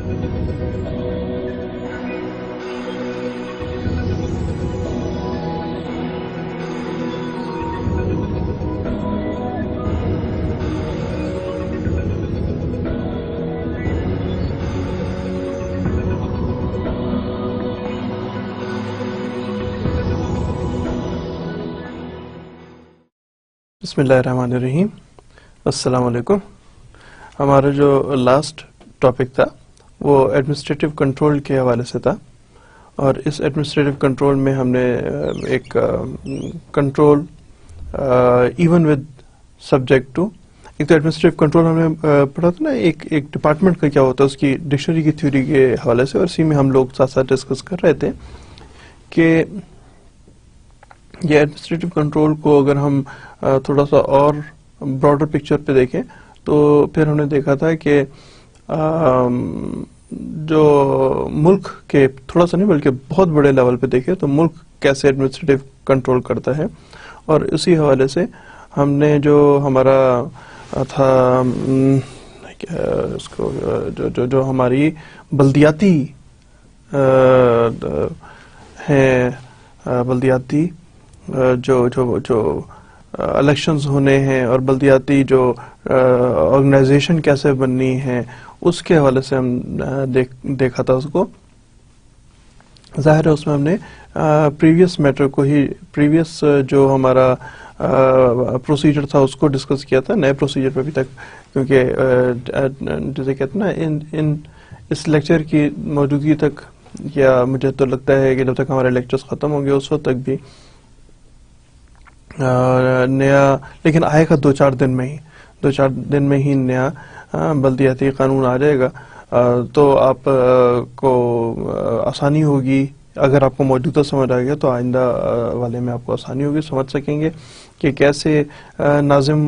بسم اللہ الرحمن الرحیم. السلام علیکم. ہمارا جو لاسٹ ٹاپک تھا وہ ایڈمنسٹریٹو کنٹرول کے حوالے سے تھا، اور اس ایڈمنسٹریٹو کنٹرول میں ہم نے ایک control even with subject to, ایک تو ایڈمنسٹریٹو کنٹرول ہم نے پڑھا تھا نا، ایک ڈپارٹمنٹ کا کیا ہوتا ہے اس کی ڈکشنری کی تھیوری کے حوالے سے، اور اسی میں ہم لوگ ساتھ ساتھ ڈسکس کر رہے تھے کہ یہ ایڈمنسٹریٹو کنٹرول کو اگر ہم تھوڑا سا اور براڈر پکچر پہ دیکھیں تو پھر ہم نے دیکھا تھا کہ جو ملک کے تھوڑا سا نہیں بلکہ بہت بڑے لیول پہ دیکھیں تو ملک کیسے ایڈمنسٹریٹو کنٹرول کرتا ہے، اور اسی حوالے سے ہم نے جو ہمارا تھا اس کو جو ہماری بلدیاتی ہیں، بلدیاتی جو الیکشنز ہونے ہیں اور بلدیاتی جو آرگنائزیشن کیسے بننی ہے، اس کے حوالے سے ہم دیکھا تھا اس کو. ظاہر ہے اس میں ہم نے پریویس میٹر کو ہی، پریویس جو ہمارا پروسیجر تھا اس کو ڈسکس کیا تھا، نئے پروسیجر پہ ابھی تک، کیونکہ جیسے کہتے ہیں نا اس لیکچر کی موجودگی تک، یا مجھے تو لگتا ہے کہ جب تک ہمارے لیکچرز ختم ہوں گے اس وقت تک بھی نیا، لیکن آئے گا دو چار دن میں ہی نیا بلدیاتی قانون آ جائے گا، تو آپ کو آسانی ہوگی. اگر آپ کو موجودہ سمجھ آ گیا تو آئندہ والے میں آپ کو آسانی ہوگی، سمجھ سکیں گے کہ کیسے ناظم،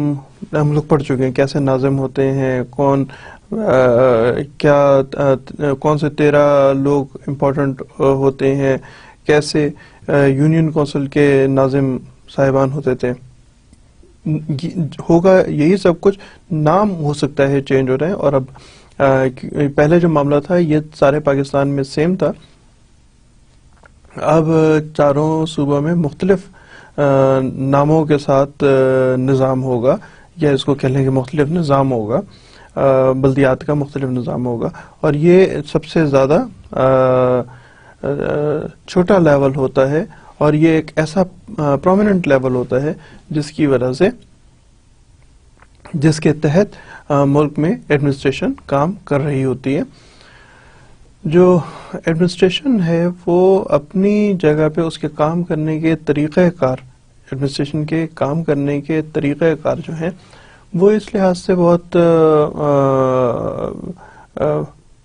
ہم لوگ پڑھ چکے ہیں کیسے ناظم ہوتے ہیں، کون سے 13 لوگ امپورٹنٹ ہوتے ہیں، کیسے یونین کونسل کے ناظم صاحبان ہوتے تھے. ہوگا یہی سب کچھ، نام ہو سکتا ہے چینج ہو رہے ہیں. اور اب پہلے جو معاملہ تھا یہ سارے پاکستان میں سیم تھا، اب چاروں صوبوں میں مختلف ناموں کے ساتھ نظام ہوگا، یا اس کو کہہ لیں کہ مختلف نظام ہوگا، بلدیات کا مختلف نظام ہوگا. اور یہ سب سے زیادہ چھوٹا لیول ہوتا ہے، اور یہ ایک ایسا پرومیننٹ لیول ہوتا ہے جس کی وجہ سے، جس کے تحت ملک میں ایڈمنسٹریشن کام کر رہی ہوتی ہے. جو ایڈمنسٹریشن ہے وہ اپنی جگہ پہ اس کے کام کرنے کے طریقہ کار، ایڈمنسٹریشن کے کام کرنے کے طریقہ کار جو ہیں وہ اس لحاظ سے بہت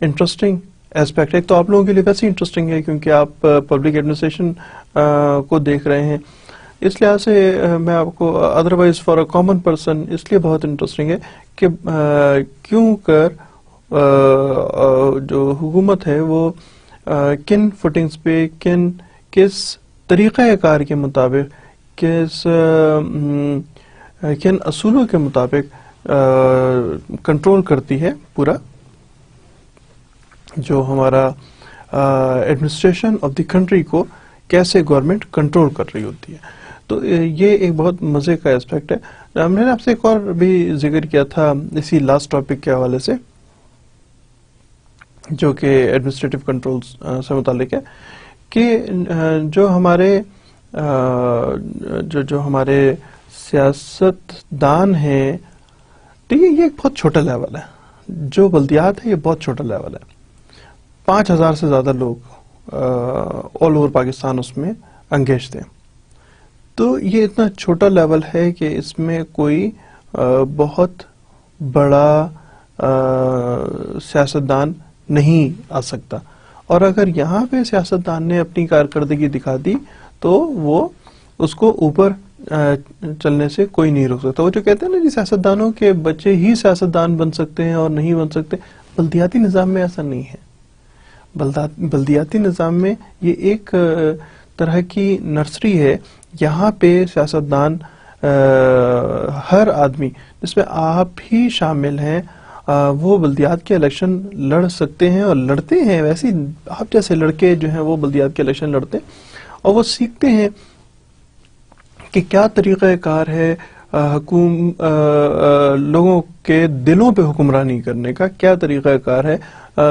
انٹرسٹنگ ایسپیکٹ ہے. تو آپ لوگوں کے لیے ویسے انٹرسٹنگ ہے کیونکہ آپ پبلک ایڈمنسٹریشن کو دیکھ رہے ہیں، اس لحاظ سے میں آپ کو، otherwise for a common person اس لیے بہت انٹرسٹنگ ہے کہ کیوں کر جو حکومت ہے وہ کن فوٹنگز پہ، کس طریقہ کار کے مطابق، کن اصولوں کے مطابق کنٹرول کرتی ہے پورا جو ہمارا ایڈمنسٹریشن آف دی کنٹری کو کیسے گورنمنٹ کنٹرول کر رہی ہوتی ہے. تو یہ ایک بہت مزے کا اسپیکٹ ہے. ہم نے آپ سے ایک اور بھی ذکر کیا تھا اسی لاسٹ ٹاپک کے حوالے سے جو کہ ایڈمنسٹریٹو کنٹرول سے متعلق ہے، کہ جو ہمارے سیاست دان ہیں، ٹھیک ہے، یہ ایک بہت چھوٹا لیول ہے. جو بلدیات ہے یہ بہت چھوٹا لیول ہے. 5000 سے زیادہ لوگ آل اوور پاکستان اس میں انگیج تھے. تو یہ اتنا چھوٹا لیول ہے کہ اس میں کوئی بہت بڑا سیاستدان نہیں آ سکتا. اور اگر یہاں پہ سیاستدان نے اپنی کارکردگی دکھا دی تو وہ اس کو اوپر چلنے سے کوئی نہیں روک سکتا. وہ جو کہتے ہیں نا جی سیاستدانوں کے بچے ہی سیاستدان بن سکتے ہیں اور نہیں بن سکتے، بلدیاتی نظام میں ایسا نہیں ہے. بلدیاتی نظام میں یہ ایک طرح کی نرسری ہے. یہاں پہ سیاستدان ہر آدمی، جس میں آپ ہی شامل ہیں، وہ بلدیات کے الیکشن لڑ سکتے ہیں اور لڑتے ہیں. ویسے آپ جیسے لڑکے جو ہیں وہ بلدیات کے الیکشن لڑتے ہیں اور وہ سیکھتے ہیں کہ کیا طریقہ کار ہے لوگوں کے دلوں پہ حکمرانی کرنے کا, کیا طریقہ کار ہے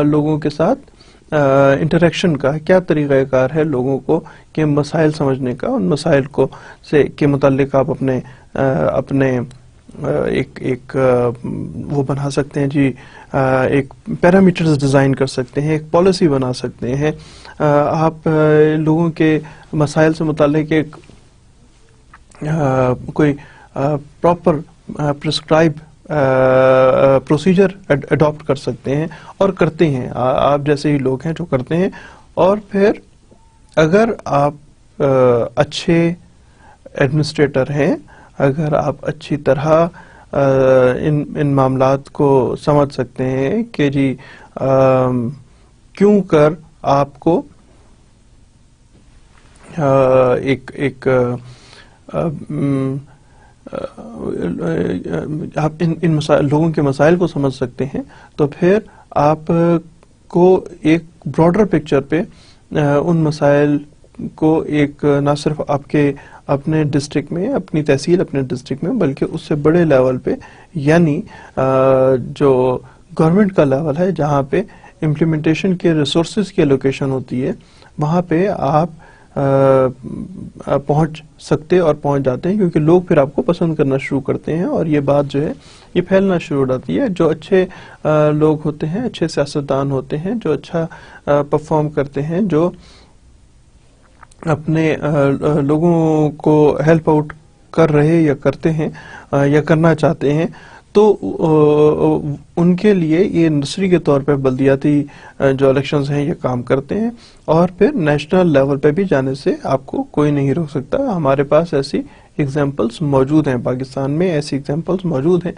لوگوں کے ساتھ انٹریکشن کا, کیا طریقہ کار ہے لوگوں کو کے مسائل سمجھنے کا, ان مسائل کو کے متعلق آپ اپنے ایک وہ بنا سکتے ہیں جی, ایک پیرامیٹرز ڈیزائن کر سکتے ہیں, ایک پالیسی بنا سکتے ہیں. آپ لوگوں کے مسائل سے متعلق ایک کوئی پراپر پرسکرائب پروسیجر اڈاپٹ کر سکتے ہیں اور کرتے ہیں. آپ جیسے ہی لوگ ہیں جو کرتے ہیں. اور پھر اگر آپ اچھے ایڈمنسٹریٹر ہیں, اگر آپ اچھی طرح ان معاملات کو سمجھ سکتے ہیں کہ جی کیوں کر آپ کو ایک آپ ان لوگوں کے مسائل کو سمجھ سکتے ہیں, تو پھر آپ کو ایک براڈر پکچر پہ ان مسائل کو ایک نہ صرف آپ کے اپنے ڈسٹرکٹ میں, اپنی تحصیل, اپنے ڈسٹرکٹ میں, بلکہ اس سے بڑے لیول پہ, یعنی جو گورنمنٹ کا لیول ہے جہاں پہ امپلیمنٹیشن کے ریسورسز کی الوکیشن ہوتی ہے, وہاں پہ آپ پہنچ سکتے اور پہنچ جاتے ہیں, کیونکہ لوگ پھر آپ کو پسند کرنا شروع کرتے ہیں اور یہ بات جو ہے یہ پھیلنا شروع ہو جاتی ہے. جو اچھے لوگ ہوتے ہیں, اچھے سیاستدان ہوتے ہیں, جو اچھا پرفارم کرتے ہیں, جو اپنے لوگوں کو ہیلپ آؤٹ کر رہے یا کرتے ہیں یا کرنا چاہتے ہیں, تو ان کے لیے یہ انڈسٹری کے طور پہ بلدیاتی جو الیکشنز ہیں یہ کام کرتے ہیں. اور پھر نیشنل لیول پہ بھی جانے سے آپ کو کوئی نہیں روک سکتا. ہمارے پاس ایسی ایگزامپلس موجود ہیں, پاکستان میں ایسی ایگزامپلس موجود ہیں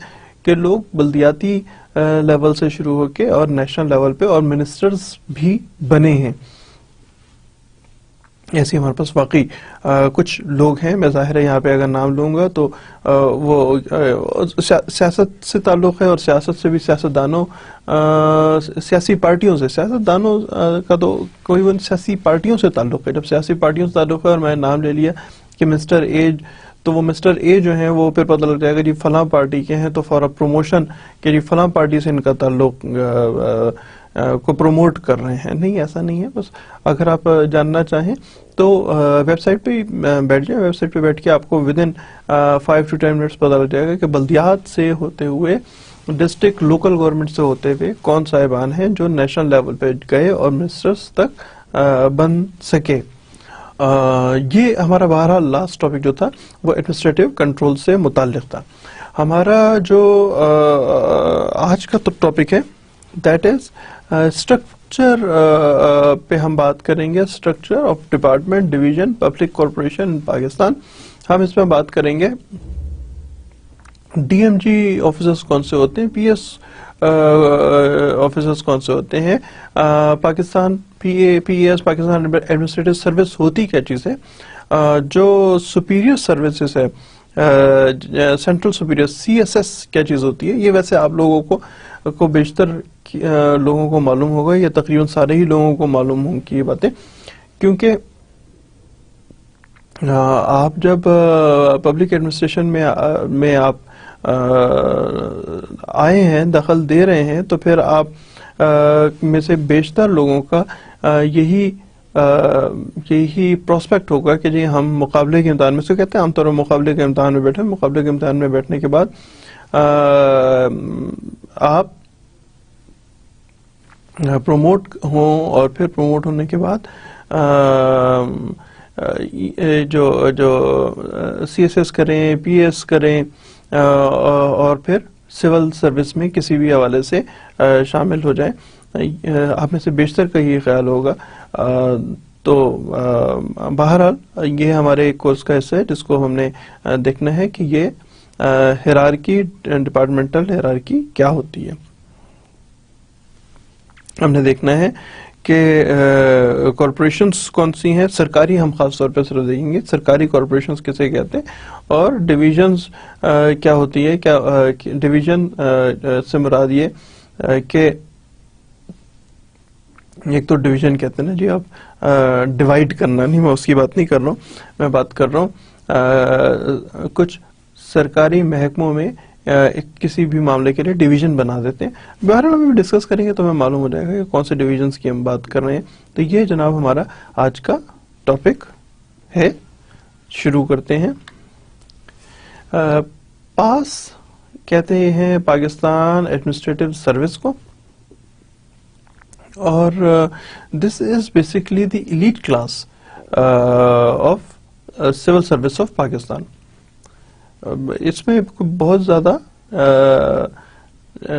کہ لوگ بلدیاتی لیول سے شروع ہو کے اور نیشنل لیول پہ اور منسٹرز بھی بنے ہیں. ایسے ہمارے پاس واقعی کچھ لوگ ہیں. میں ظاہر ہے یہاں پہ اگر نام لوں گا تو وہ سیاست سے تعلق ہے, اور سیاست سے بھی سیاستدانوں, سیاسی پارٹیوں سے, سیاستدانوں کا تو کوئی سیاسی پارٹیوں سے تعلق ہے. جب سیاسی پارٹیوں سے تعلق ہے اور میں نام لے لیا کہ مسٹر اے, تو وہ مسٹر اے جو ہیں وہ پھر پتہ لگ جائے گا جی فلاں پارٹی کے ہیں, تو فار پروموشن کہ جی فلاں پارٹی سے ان کا تعلق کو پروموٹ کر رہے ہیں. نہیں, ایسا نہیں ہے. بس اگر آپ جاننا چاہیں تو ویب سائٹ پہ بیٹھ جائیں. ویب سائٹ پہ بیٹھ کے آپ کو ودن 5 to 10 منٹس پتہ لگ جائے گا کہ بلدیات سے ہوتے ہوئے, ڈسٹرکٹ لوکل گورنمنٹ سے ہوتے ہوئے کون صاحبان ہیں جو نیشنل لیول پہ گئے اور منسٹرز تک بن سکے. یہ ہمارا بہرحال لاسٹ ٹاپک جو تھا وہ ایڈمنسٹریٹو کنٹرول سے متعلق تھا. ہمارا جو آج کا ٹاپک ہے دیٹ از اسٹرکچر پہ ہم بات کریں گے. Structure of department division public corporation in Pakistan. ہم اس میں بات کریں گے ڈی ایم جی آفیسرز کون سے ہوتے ہیں, پی ایس آفیسرز کون سے ہوتے ہیں, Pakistan P S Pakistan administrative service ہوتی کیا چیز ہے, جو سپیریئر سروسز ہے central superior C S S کیا چیز ہوتی ہے. یہ ویسے آپ لوگوں کو بیشتر لوگوں کو معلوم ہوگا, یا تقریباً سارے ہی لوگوں کو معلوم ہوں گی یہ باتیں, کیونکہ آپ جب پبلک ایڈمنسٹریشن میں آپ آئے ہیں, دخل دے رہے ہیں, تو پھر آپ میں سے بیشتر لوگوں کا یہی پروسپیکٹ ہوگا کہ جی ہم مقابلے کے امتحان میں سے کہتے ہیں عام طور پر مقابلے کے امتحان میں بیٹھے. مقابلے کے امتحان میں بیٹھنے کے بعد آپ پروموٹ ہوں, اور پھر پروموٹ ہونے کے بعد جو سی ایس ایس کریں, پی ایس کریں, اور پھر سول سروس میں کسی بھی حوالے سے شامل ہو جائیں. آپ میں سے بیشتر کا یہ خیال ہوگا. تو بہرحال یہ ہمارے کورس کا حصہ ہے جس کو ہم نے دیکھنا ہے کہ یہ ہیرارکی, ڈپارٹمنٹل ہیرارکی کیا ہوتی ہے. ہم نے دیکھنا ہے کہ کارپوریشنز کون سی ہیں، سرکاری ہم خاص طور پہ صرف دیکھیں گے سرکاری کارپوریشنز کسے کہتے ہیں، اور ڈویژنز کیا ہوتی ہے، کیا ڈویژن سے مراد یہ کہ ایک تو ڈویژن کہتے ہیں نا جی، آپ ڈیوائڈ کرنا نہیں، میں اس کی بات نہیں کر رہا ہوں، میں بات کر رہا ہوں کچھ سرکاری محکموں میں کسی بھی معاملے کے لیے ڈویژن بنا دیتے ہیں. بہرحال ہم ڈسکس کریں گے تو ہمیں معلوم ہو جائے گا کہ کون سے ڈویژنز کی ہم بات کر رہے ہیں. تو یہ جناب ہمارا آج کا ٹاپک ہے. شروع کرتے ہیں. پاس کہتے ہیں پاکستان ایڈمنسٹریٹو سروس کو، اور this is basically the elite class of civil service of Pakistan. اس میں بہت زیادہ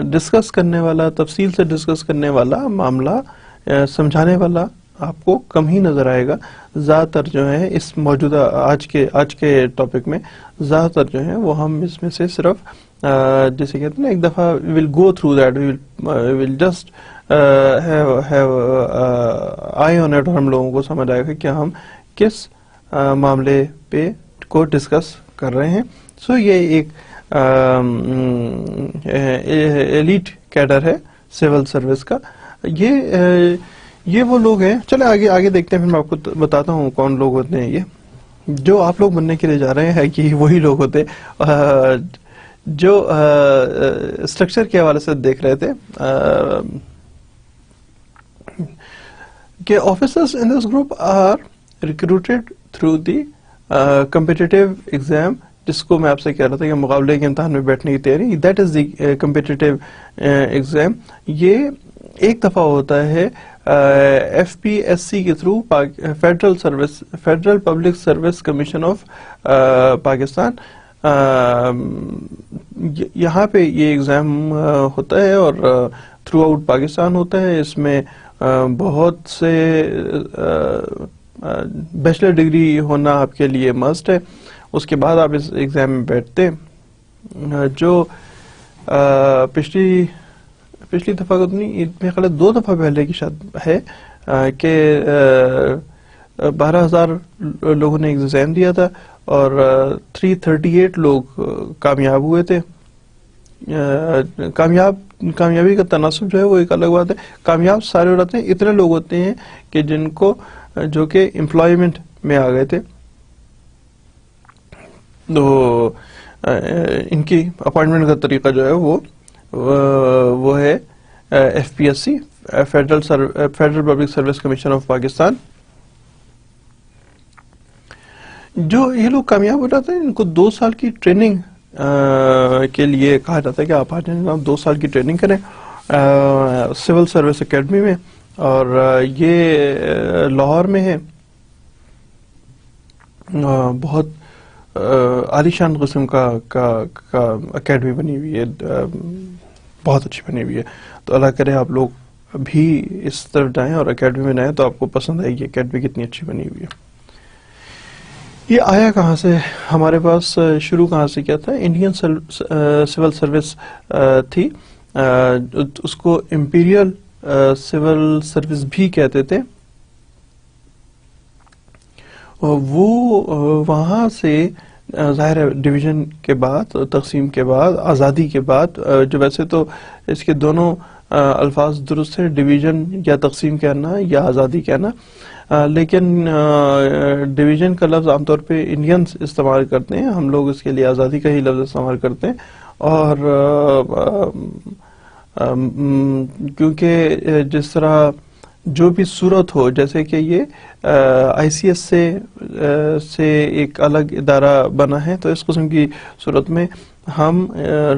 ڈسکس کرنے والا، تفصیل سے ڈسکس کرنے والا معاملہ، سمجھانے والا آپ کو کم ہی نظر آئے گا. زیادہ تر جو ہے اس موجودہ آج کے ٹاپک میں زیادہ تر جو ہے وہ ہم اس میں سے صرف جیسے کہتے ہیں نا، ایک دفعہ we'll go through that, we'll just have eye on it، اور ہم لوگوں کو سمجھ آئے گا کہ ہم کس معاملے پہ کو ڈسکس کر رہے ہیں. سو یہ ایک ایلیٹ کیڈر ہے سول سروس کا. یہ وہ لوگ ہیں. چلے آگے دیکھتے ہیں، پھر میں آپ کو بتاتا ہوں کون لوگ ہوتے ہیں. یہ جو آپ لوگ بننے کے لیے جا رہے ہیں کہ وہی لوگ ہوتے جو اسٹرکچر کے حوالے سے دیکھ رہے تھے کہ officers in this group are recruited through the competitive exam, جس کو میں آپ سے کہہ رہا تھا کہ مقابلے کے امتحان میں بیٹھنے کی تیاری، that is the competitive exam. یہ ایک دفعہ ہوتا ہے ایف پی ایس سی کے through, federal public service commission of Pakistan. یہاں پہ یہ ایگزام ہوتا ہے اور تھرو آؤٹ پاکستان ہوتا ہے. اس میں بہت سے بیچلر ڈگری ہونا آپ کے لیے مسٹ ہے. اس کے بعد آپ اس ایگزام میں بیٹھتے ہیں. جو پچھلی دفعہ کو نہیں، میرے خیال 2 دفعہ پہلے کی شاید ہے کہ 12,000 لوگوں نے ایگزام دیا تھا اور 338 لوگ کامیاب ہوئے تھے. کامیابی کا تناسب جو ہے وہ ایک الگ بات ہے. کامیاب سارے ہو جاتے ہیں، اتنے لوگ ہوتے ہیں کہ جو کہ امپلائمنٹ میں آ گئے تھے. تو ان کی اپوائنٹمنٹ کا طریقہ جو ہے وہ ہے F P S C, federal public service commission of Pakistan. جو یہ لوگ کامیاب ہو جاتے ہیں ان کو 2 سال کی ٹریننگ کے لیے کہا جاتا ہے کہ آپ آ جائیں، 2 سال کی ٹریننگ کریں سول سروس اکیڈمی میں. اور یہ لاہور میں ہے. بہت عالی شان قسم کا اکیڈمی بنی ہوئی ہے، بہت اچھی بنی ہوئی ہے. تو اللہ کرے آپ لوگ بھی اس طرف جائیں اور اکیڈمی میں جائیں تو آپ کو پسند آئے گی اکیڈمی کتنی اچھی بنی ہوئی ہے. یہ آیا کہاں سے ہمارے پاس، شروع کہاں سے کیا تھا؟ انڈین سول سروس تھی، اس کو امپیریل سول سروس بھی کہتے تھے. وہ وہاں سے ظاہر ہے ڈویژن کے بعد، تقسیم کے بعد، آزادی کے بعد، جو ویسے تو اس کے دونوں الفاظ درست ہیں، ڈویژن یا تقسیم کہنا یا آزادی کہنا، لیکن ڈویژن کا لفظ عام طور پہ انڈینز استعمال کرتے ہیں، ہم لوگ اس کے لیے آزادی کا ہی لفظ استعمال کرتے ہیں. اور کیونکہ جس طرح جو بھی صورت ہو، جیسے کہ یہ آئی سی ایس سے ایک الگ ادارہ بنا ہے، تو اس قسم کی صورت میں ہم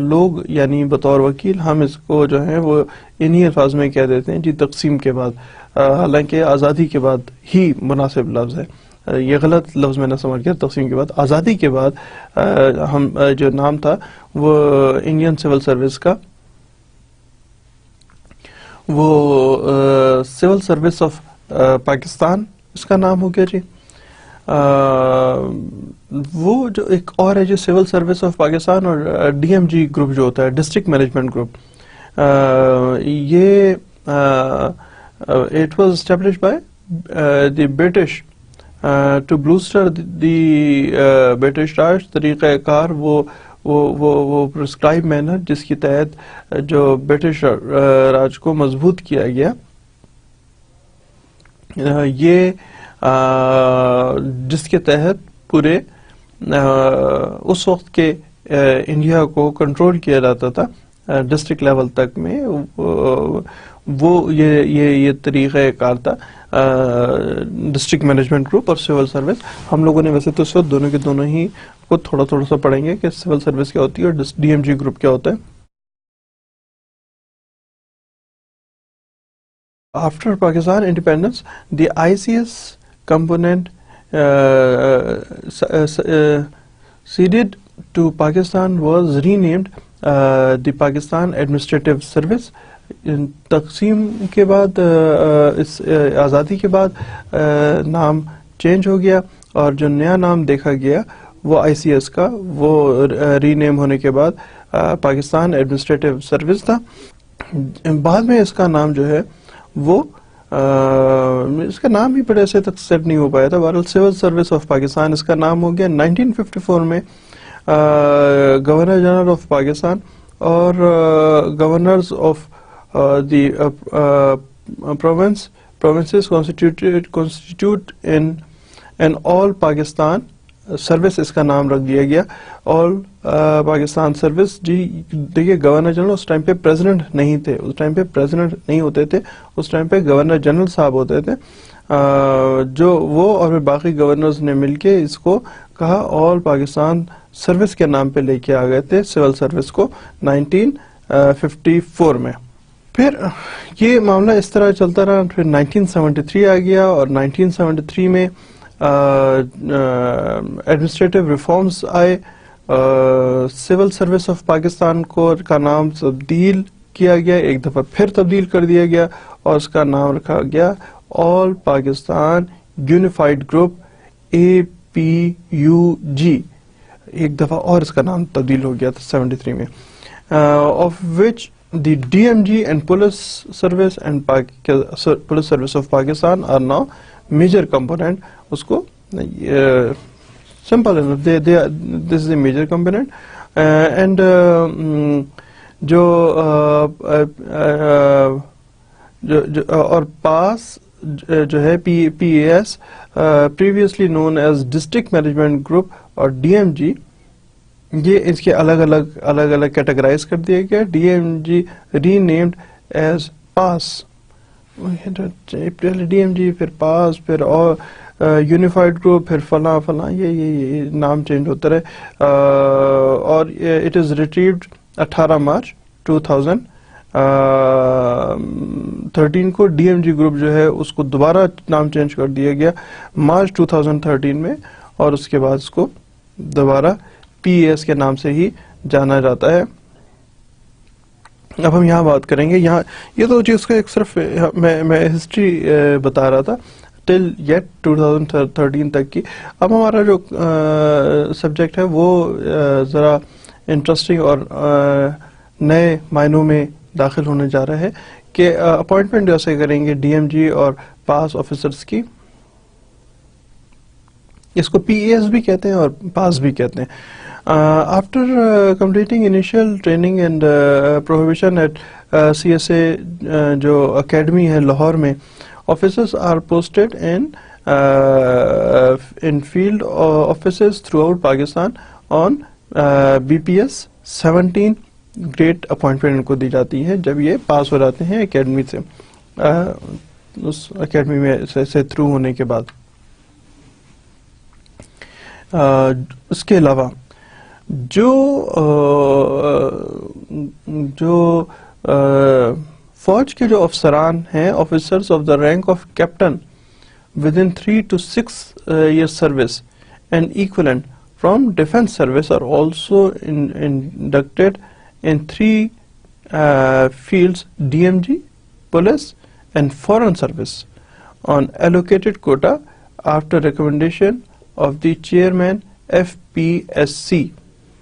لوگ یعنی بطور وکیل ہم اس کو جو ہے وہ انہی الفاظ میں کہہ دیتے ہیں جی تقسیم کے بعد، حالانکہ آزادی کے بعد ہی مناسب لفظ ہے. یہ غلط لفظ میں نے سمجھ گیا. تقسیم کے بعد، آزادی کے بعد ہم جو نام تھا وہ انڈین سول سروس کا، وہ سول سروس آف پاکستان اس کا نام ہو گیا جی. وہ جو ایک اور ہے جو سول سروس آف پاکستان اور ڈی ایم جی گروپ جو ہوتا ہے، ڈسٹرکٹ مینجمنٹ گروپ، یہ it was established by the British to bolster the British Raj. طریقہ کار وہ prescribed manner جس کی تحت جو برٹش راج کو مضبوط کیا گیا. یہ جس کے تحت پورے اس وقت کے انڈیا کو کنٹرول کیا جاتا تھا ڈسٹرکٹ لیول تک میں. وہ یہ طریقہ کار تھا ڈسٹرکٹ مینجمنٹ گروپ اور سول سروس. ہم لوگوں نے ویسے تو اس وقت دونوں کے دونوں ہی کو تھوڑا سا پڑھیں گے کہ سول سروس کیا ہوتی ہے اور ڈی ایم جی گروپ کیا ہوتا ہے. After Pakistan independence, the ICS component ceded to Pakistan was renamed the Pakistan Administrative Service. تقسیم کے بعد اس آزادی کے بعد نام چینج ہو گیا اور جو نیا نام دیکھا گیا وہ آئی سی ایس کا، وہ ری نیم ہونے کے بعد پاکستان ایڈمنسٹریٹو سروس تھا. بعد میں اس کا نام جو ہے وہ اس کا نام بھی بڑے ایسے تک سیٹ نہیں ہو پایا تھا. بہرحال سول سروس آف پاکستان اس کا نام ہو گیا. 1954 میں گورنر جنرل آف پاکستان اور governors of the provinces constitute in all Pakistan service اس کا نام رکھ دیا گیا. آل پاکستان سروس. جی دیکھیے گورنر جنرل اس ٹائم پہ پریزیڈنٹ نہیں تھے، اس ٹائم پہ پریزیڈنٹ نہیں ہوتے تھے، اس ٹائم پہ گورنر جنرل صاحب ہوتے تھے. جو وہ اور باقی گورنرز نے مل کے اس کو کہا آل پاکستان سروس کے نام پہ لے کے آ گئے تھے سول سروس کو 1954 میں. پھر یہ معاملہ اس طرح چلتا رہا. پھر 1973 آ گیا اور 1973 میں ایڈمنسٹریٹو ریفارمز آئے. سول سروس آف پاکستان کا نام تبدیل کیا گیا، ایک دفعہ پھر تبدیل کر دیا گیا اور اس کا نام رکھا گیا آل پاکستان یونیفائڈ گروپ APUG. ایک دفعہ اور اس کا نام تبدیل ہو گیا تھا 73 میں. Of which the DMG and police service of Pakistan are now major component. Usko simple enough, this is a major component. And جو اور پاس جو ہے PAS previously known as district management group اور DMG، یہ اس کے الگ الگ کیٹیگرائز کر دیا گیا. ڈی ایم جی ری نیمڈ ایز پاس. پہلے ڈی ایم جی پھر پاس پھر اور یونیفائڈ گروپ پھر فلاں یہ نام چینج ہوتا رہے. اور اٹ از ریٹریوڈ 18 مارچ 2013 کو. ڈی ایم جی گروپ جو ہے اس کو دوبارہ نام چینج کر دیا گیا مارچ 2013 میں اور اس کے بعد اس کو دوبارہ PAS کے نام سے ہی جانا جاتا ہے. اب ہم یہاں بات کریں گے. یہاں یہ تو چیز کا ایک صرف میں ہسٹری بتا رہا تھا ٹل یٹ 2013 تک کی. اب ہمارا جو سبجیکٹ ہے وہ ذرا انٹرسٹنگ اور نئے معنوں میں داخل ہونے جا رہا ہے کہ اپوائنٹمنٹ جیسے کریں گے ڈی ایم جی اور پاس آفیسرس کی. اس کو PAS بھی کہتے ہیں اور پاس بھی کہتے ہیں. After completing initial training and prohibition at CSA جو اکیڈمی ہے لاہور میں، officers are posted in field offices throughout Pakistan on BPS 17 grade appointment ان کو دی جاتی ہے جب یہ پاس ہو جاتے ہیں اکیڈمی سے، اس اکیڈمی میں سے تھرو ہونے کے بعد. اس کے علاوہ جو فوج کے جو افسران ہیں، officers of the rank of captain with in 3 to 6 years service and equivalent from defense service are also inducted in 3 fields: DMG, police and foreign service on allocated quota after recommendation of the chairman FPSC.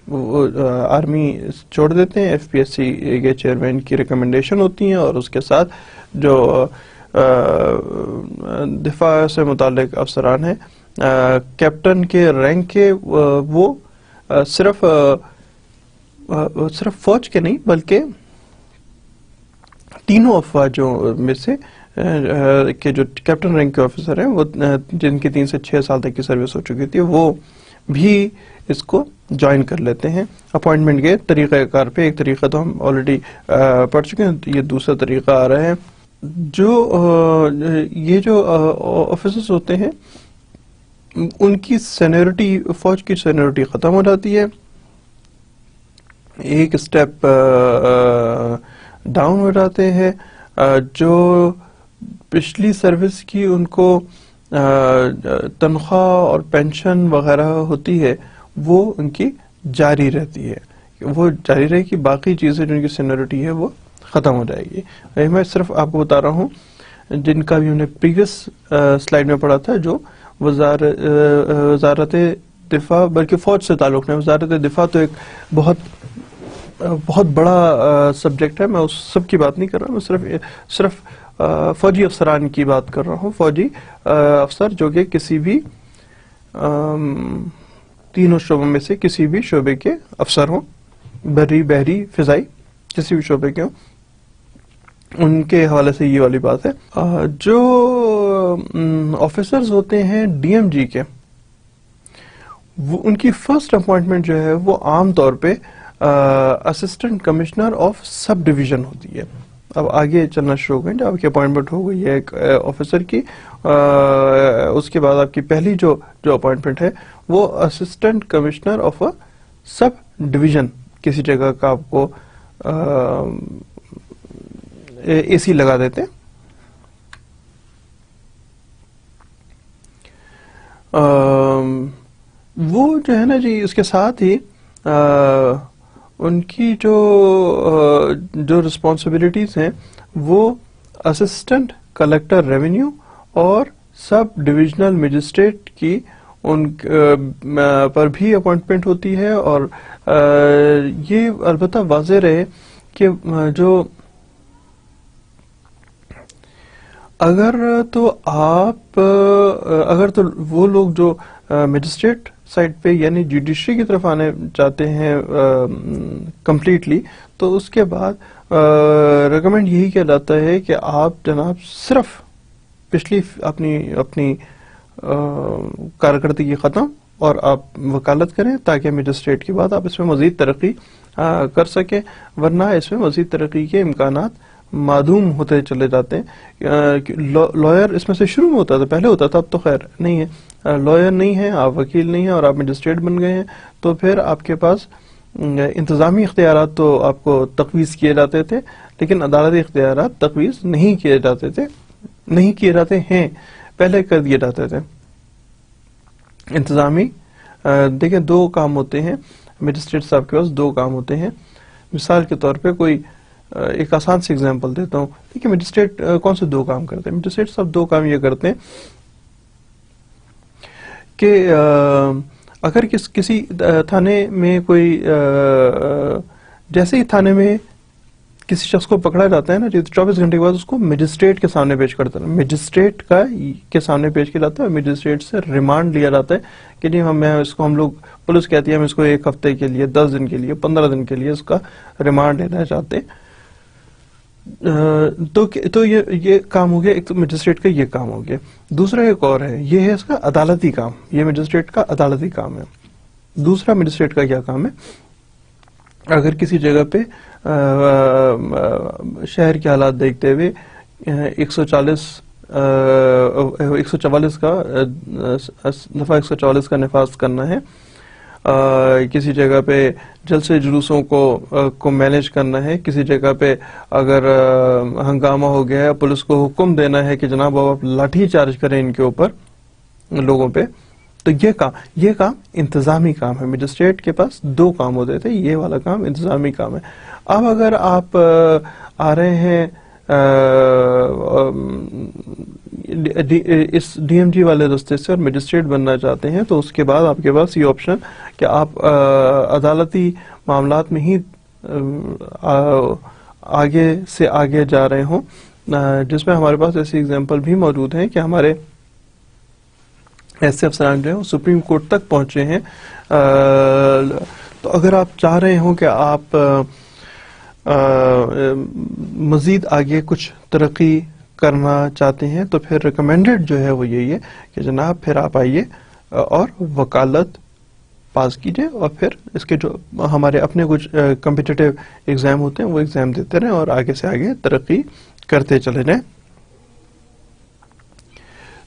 Army چھوڑ دیتے ہیں، FPSC کے chairman کی recommendation ہوتی ہیں اور اس کے ساتھ جو دفاع سے متعلق افسران ہیں، کیپٹن کے رینک کے، وہ صرف فوج کے نہیں بلکہ تینوں افواجوں میں سے کہ جو کیپٹن رینک کے آفیسر ہیں، وہ جن کی 3 سے 6 سال تک کی سروس ہو چکی تھی، وہ بھی اس کو جوائن کر لیتے ہیں اپوائنٹمنٹ کے طریقہ کار پہ۔ ایک طریقہ تو ہم آلریڈی پڑھ چکے ہیں، یہ دوسرا طریقہ آ رہا ہے۔ یہ جو آفیسرز ہوتے ہیں ان کی سینیورٹی، فوج کی سینیورٹی ختم ہو جاتی ہے، ایک اسٹیپ ڈاؤن ہو جاتے ہیں۔ جو پچھلی سروس کی ان کو تنخواہ اور پینشن وغیرہ ہوتی ہے وہ ان کی جاری رہتی ہے، وہ جاری رہے گی، باقی چیزیں جن کی سینیورٹی ہے وہ ختم ہو جائے گی۔ میں صرف آپ کو بتا رہا ہوں جن کا بھی ہم نے پریویس سلائیڈ میں پڑھا تھا، جو وزارت دفاع بلکہ فوج سے تعلق نہیں۔ وزارت دفاع تو ایک بہت بڑا سبجیکٹ ہے، میں اس سب کی بات نہیں کر رہا، میں صرف فوجی افسران کی بات کر رہا ہوں۔ فوجی افسر جو کہ کسی بھی تینوں شعبوں میں سے کسی بھی شعبے کے افسر ہوں، بری، بحری، فضائی، کسی بھی شعبے کے ہوں، ان کے حوالے سے یہ والی بات ہے۔ جو آفیسرز ہوتے ہیں ڈی ایم جی کے، وہ ان کی فرسٹ اپوائنٹمنٹ جو ہے وہ عام طور پہ assistant commissioner of sub division ہوتی ہے۔ اب آگے چلنا شروع ہو گئے، جب آپ کی اپوائنٹمنٹ ہو گئی ہے ایک آفیسر کی، اس کے بعد آپ کی پہلی جو اپوائنٹمنٹ ہے وہ assistant commissioner of sub division, کسی جگہ کا آپ کو اے سی لگا دیتے ہیں۔ وہ جو ہے نا جی، اس کے ساتھ ہی ان کی جو رسپانسبلٹیز ہیں وہ اسسٹنٹ کلیکٹر ریونیو اور سب ڈویژنل مجسٹریٹ کی ان پر بھی اپوائنٹمنٹ ہوتی ہے۔ اور یہ البتہ واضح رہے کہ اگر تو وہ لوگ جو مجسٹریٹ سائڈ پہ یعنی جوڈیشری کی طرف آنے چاہتے ہیں کمپلیٹلی، تو اس کے بعد ریکمینڈ یہی کیا جاتا ہے کہ آپ جناب صرف پچھلی اپنی کارکردگی ختم اور آپ وکالت کریں، تاکہ مجسٹریٹ کے بعد آپ اس میں مزید ترقی کر سکیں، ورنہ اس میں مزید ترقی کے امکانات معدوم ہوتے چلے جاتے ہیں۔ لائر اس میں سے شروع میں ہوتا تھا، پہلے ہوتا تھا، اب تو خیر نہیں ہے، لائر نہیں ہے، آپ وکیل نہیں ہیں اور آپ مجسٹریٹ بن گئے ہیں، تو پھر آپ کے پاس انتظامی اختیارات تو آپ کو تقویض کیے جاتے تھے، لیکن عدالتی اختیارات تقویض نہیں کیے جاتے ہیں، پہلے کر دیے جاتے تھے۔ انتظامی دیکھیں 2 کام ہوتے ہیں مجسٹریٹ صاحب کے پاس، 2 کام ہوتے ہیں۔ مثال کے طور پہ ایک آسان سی ایگزامپل دیتا ہوں۔ دیکھیں مجسٹریٹ کون سے 2 کام کرتے ہیں؟ مجسٹریٹ صاحب 2 کام یہ کرتے ہیں کہ اگر کسی تھانے میں جیسے ہی تھانے میں کسی شخص کو پکڑا جاتا ہے نا، 24 گھنٹے کے بعد اس کو مجسٹریٹ کے سامنے پیش کرتا ہے، مجسٹریٹ کے سامنے پیش کیا جاتا ہے، مجسٹریٹ سے ریمانڈ لیا جاتا ہے کہ نہیں، ہم لوگ پولیس کہتی ہے ہم اس کو 1 ہفتے کے لیے، 10 دن کے لیے، 15 دن کے لیے اس کا ریمانڈ لینا چاہتے ہیں۔ تو یہ کام ہو گیا، ایک تو مجسٹریٹ کا یہ کام ہو گیا۔ دوسرا ایک اور ہے، یہ ہے اس کا عدالتی کام، یہ مجسٹریٹ کا عدالتی کام ہے۔ دوسرا مجسٹریٹ کا کیا کام ہے؟ اگر کسی جگہ پہ شہر کے حالات دیکھتے ہوئے 144 کا دفعہ 144 کا نفاذ کرنا ہے، کسی جگہ پہ جلسے جلوسوں کو مینیج کرنا ہے، کسی جگہ پہ اگر ہنگامہ ہو گیا ہے، پولیس کو حکم دینا ہے کہ جناب آپ لاٹھی چارج کریں ان کے اوپر، لوگوں پہ، تو یہ کام انتظامی کام ہے۔ مجسٹریٹ کے پاس 2 کام ہوتے تھے، یہ والا کام انتظامی کام ہے۔ اب اگر آپ آ رہے ہیں اس ڈی ایم جی والے راستے سے اور مجسٹریٹ بننا چاہتے ہیں، تو اس کے بعد آپ کے پاس یہ آپشن کہ آپ عدالتی معاملات میں ہی آگے سے آگے جا رہے ہوں، جس میں ہمارے پاس ایسی اگزامپل بھی موجود ہیں کہ ہمارے ایسے افسران جو ہیں وہ سپریم کورٹ تک پہنچے ہیں. تو اگر آپ چاہ رہے ہوں کہ آپ مزید آگے کچھ ترقی کرنا چاہتے ہیں تو پھر ریکمینڈڈ جو ہے وہ یہی ہے کہ جناب پھر آپ آئیے اور وکالت پاس کیجئے، اور پھر اس کے جو ہمارے اپنے کچھ کمپیٹیٹیو ایگزام ہوتے ہیں وہ ایگزام دیتے رہیں اور آگے سے آگے ترقی کرتے چلے جائیں.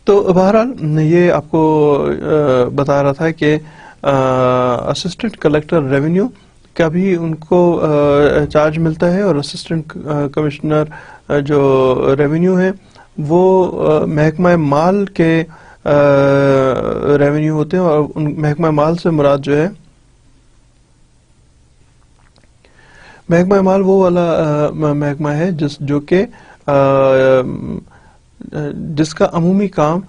تو بہرحال یہ آپ کو بتا رہا تھا کہ اسسٹنٹ کلیکٹر ریونیو کا بھی ان کو چارج ملتا ہے، اور اسسٹنٹ کمشنر جو ریونیو ہے وہ محکمہ مال کے ریونیو ہوتے ہیں، اور محکمہ مال سے مراد جو ہے محکمہ مال وہ والا محکمہ ہے جو کہ جس کا عمومی کام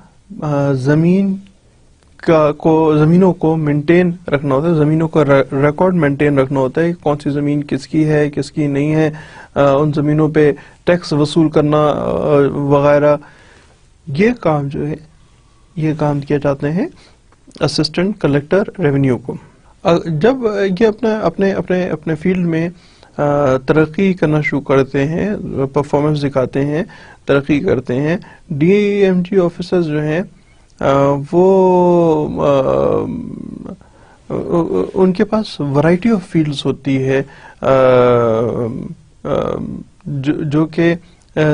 زمینوں کو مینٹین رکھنا ہوتا ہے، زمینوں کا ریکارڈ مینٹین رکھنا ہوتا ہے، کون سی زمین کس کی ہے کس کی نہیں ہے، ان زمینوں پہ ٹیکس وصول کرنا وغیرہ. یہ کام جو ہے یہ کام کیا جاتے ہیں اسسٹنٹ کلیکٹر ریونیو کو. جب یہ اپنے فیلڈ میں ترقی کرنا شروع کرتے ہیں، پرفارمنس دکھاتے ہیں، ترقی کرتے ہیں، ڈی ایم جی آفیسرز جو ہیں وہ ان کے پاس ورائٹی آف فیلڈز ہوتی ہے جو کہ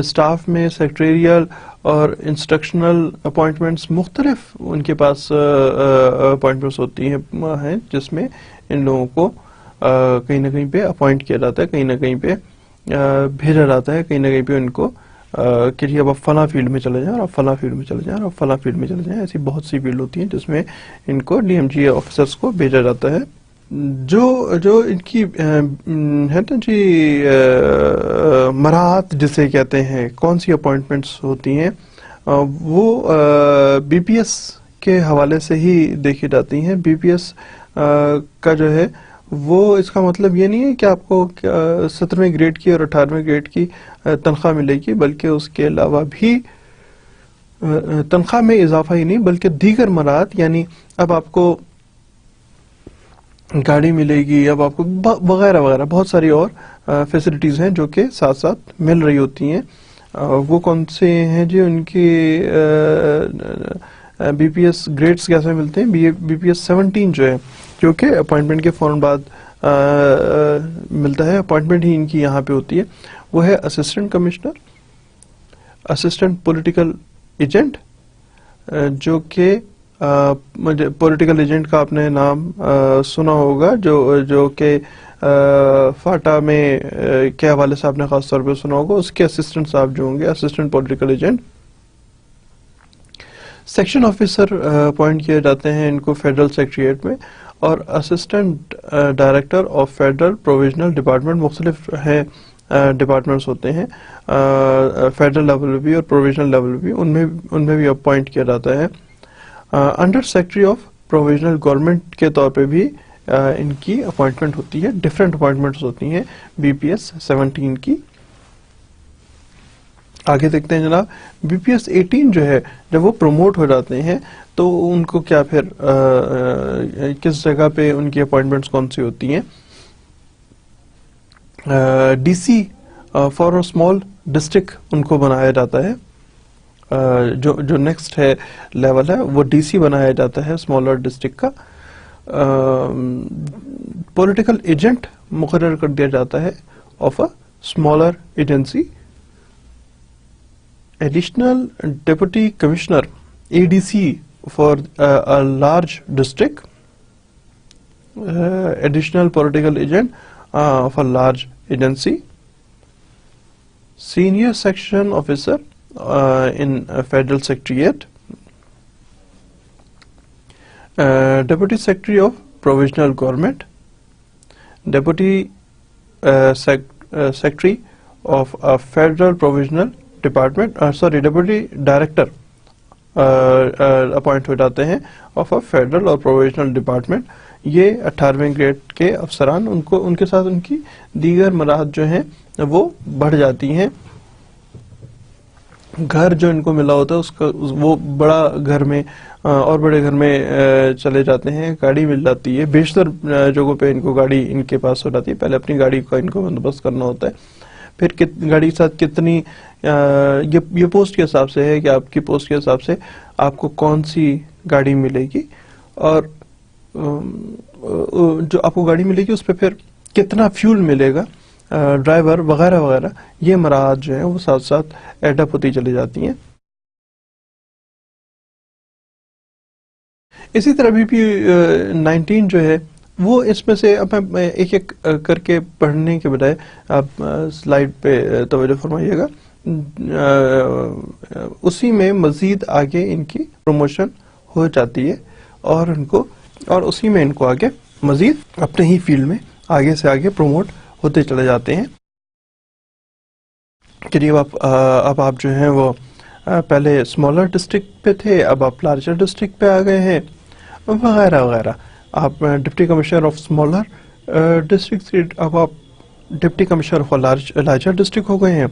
سٹاف میں سیکٹریل اور انسٹرکشنل اپوائنٹمنٹس مختلف ان کے پاس اپوائنٹمنٹس ہوتی ہیں جس میں ان لوگوں کو کہیں نہ کہیں پہ اپوائنٹ کیا جاتا ہے، کہیں نہ کہیں پہ بھیجا جاتا ہے، کہیں نہ کہیں پہ ان کو کہ اب آپ فلاں فیلڈ میں چلے جائیں اور آپ فلاں فیلڈ میں چلے جائیں اور آپ فلاں فیلڈ میں چلے جائیں. ایسی بہت سی فیلڈ ہوتی ہیں جس میں ان کو ڈی ایم جی آفیسرس کو بھیجا جاتا ہے. جو ان کی ہے نا جی مراحت جسے کہتے ہیں، کون سی اپوائنٹمنٹس ہوتی ہیں وہ بی پی ایس کے حوالے سے ہی دیکھی جاتی ہیں. بی پی ایس کا جو ہے وہ اس کا مطلب یہ نہیں ہے کہ آپ کو 17ویں گریڈ کی اور 18ویں گریڈ کی تنخواہ ملے گی، بلکہ اس کے علاوہ بھی تنخواہ میں اضافہ ہی نہیں بلکہ دیگر مراحت، یعنی اب آپ کو گاڑی ملے گی، اب آپ کو وغیرہ وغیرہ بہت ساری اور فیسلٹیز ہیں جو کہ ساتھ ساتھ مل رہی ہوتی ہیں. وہ کون سے ہیں جی؟ ان کی بی پی ایس گریڈز کیسے ملتے ہیں؟ بی پی ایس 17 جو ہے، جو کہ اپوائنٹمنٹ کے فوراً بعد ملتا ہے، اپوائنٹمنٹ ہی ان کی یہاں پہ ہوتی ہے. وہ ہے assistant commissioner, assistant political agent, جو کہ پولیٹیکل ایجنٹ کا آپ نے نام سنا ہوگا، جو کہ فاٹا میں کے حوالے سے آپ نے خاص طور پہ سنا ہوگا. اس کے اسسٹنٹ صاحب جو ہوں گے assistant political agent. Section officer appoint کیے جاتے ہیں ان کو فیڈرل سیکریٹریٹ میں، اور assistant director of federal provisional department, مختلف ہیں ڈپارٹمنٹس ہوتے ہیں فیڈرل لیول بھی اور پروویژنل لیول بھی، ان میں بھی اپوائنٹ کیا جاتا ہے. Under secretary of provisional government کے طور پہ بھی ان کی اپوائنٹمنٹ ہوتی ہے. ڈفرینٹ اپوائنٹمنٹس ہوتی ہیں بی پی ایس 17 کی. آگے دیکھتے ہیں جناب، بی پی ایس 18 جو ہے جب وہ پروموٹ ہو جاتے ہیں تو ان کو کیا پھر کس جگہ پہ ان کی اپوائنٹمنٹس کون سی ہوتی ہیں؟ D C for a small district ان کو بنایا جاتا ہے. جو نیکسٹ ہے لیول ہے وہ ڈی سی بنایا جاتا ہے اسمالر ڈسٹرکٹ کا. پولیٹیکل ایجنٹ مقرر کر دیا جاتا ہے of a smaller agency. Additional deputy commissioner A D C for a large district, additional political agent of a large agency, senior section officer in Federal Secretariat, Deputy Secretary of Provisional Government, Deputy Secretary of a Federal Provisional Department, Deputy Director appoint ہو جاتے ہیں of a federal اور provisional department. یہ 18ویں grade کے افسران، ان کے ساتھ ان کی دیگر مراحت جو ہیں وہ بڑھ جاتی ہیں. گھر جو ان کو ملا ہوتا ہے اس کا وہ بڑا گھر میں اور بڑے گھر میں چلے جاتے ہیں، گاڑی مل جاتی ہے، بیشتر جگہوں پہ ان کو گاڑی ان کے پاس ہو جاتی ہے. پہلے اپنی گاڑی کا ان کو بندوبست کرنا ہوتا ہے، پھر گاڑی کے ساتھ کتنی یہ پوسٹ کے حساب سے ہے کہ آپ کی پوسٹ کے حساب سے آپ کو کون سی گاڑی ملے گی، اور جو آپ کو گاڑی ملے گی اس پہ پھر کتنا فیول ملے گا، ڈرائیور وغیرہ وغیرہ، یہ مراحت جو ہیں وہ ساتھ ساتھ ایڈ اپ ہوتی چلی جاتی ہیں. اسی طرح BP-19 جو ہے وہ اس میں سے، اب میں ایک ایک کر کے پڑھنے کے بجائے آپ سلائیڈ پہ توجہ فرمائیے گا. اسی میں مزید آگے ان کی پروموشن ہو جاتی ہے اور اسی میں ان کو آگے مزید اپنے ہی فیلڈ میں آگے سے آگے پروموٹ ہوتے چلے جاتے ہیں. قریب اب آپ جو ہیں وہ پہلے اسمالر ڈسٹرکٹ پہ تھے، اب آپ لارجر ڈسٹرکٹ پہ آ گئے ہیں وغیرہ وغیرہ. آپ deputy commissioner of smaller district, اب آپ deputy commissioner of larger district ہو گئے ہیں.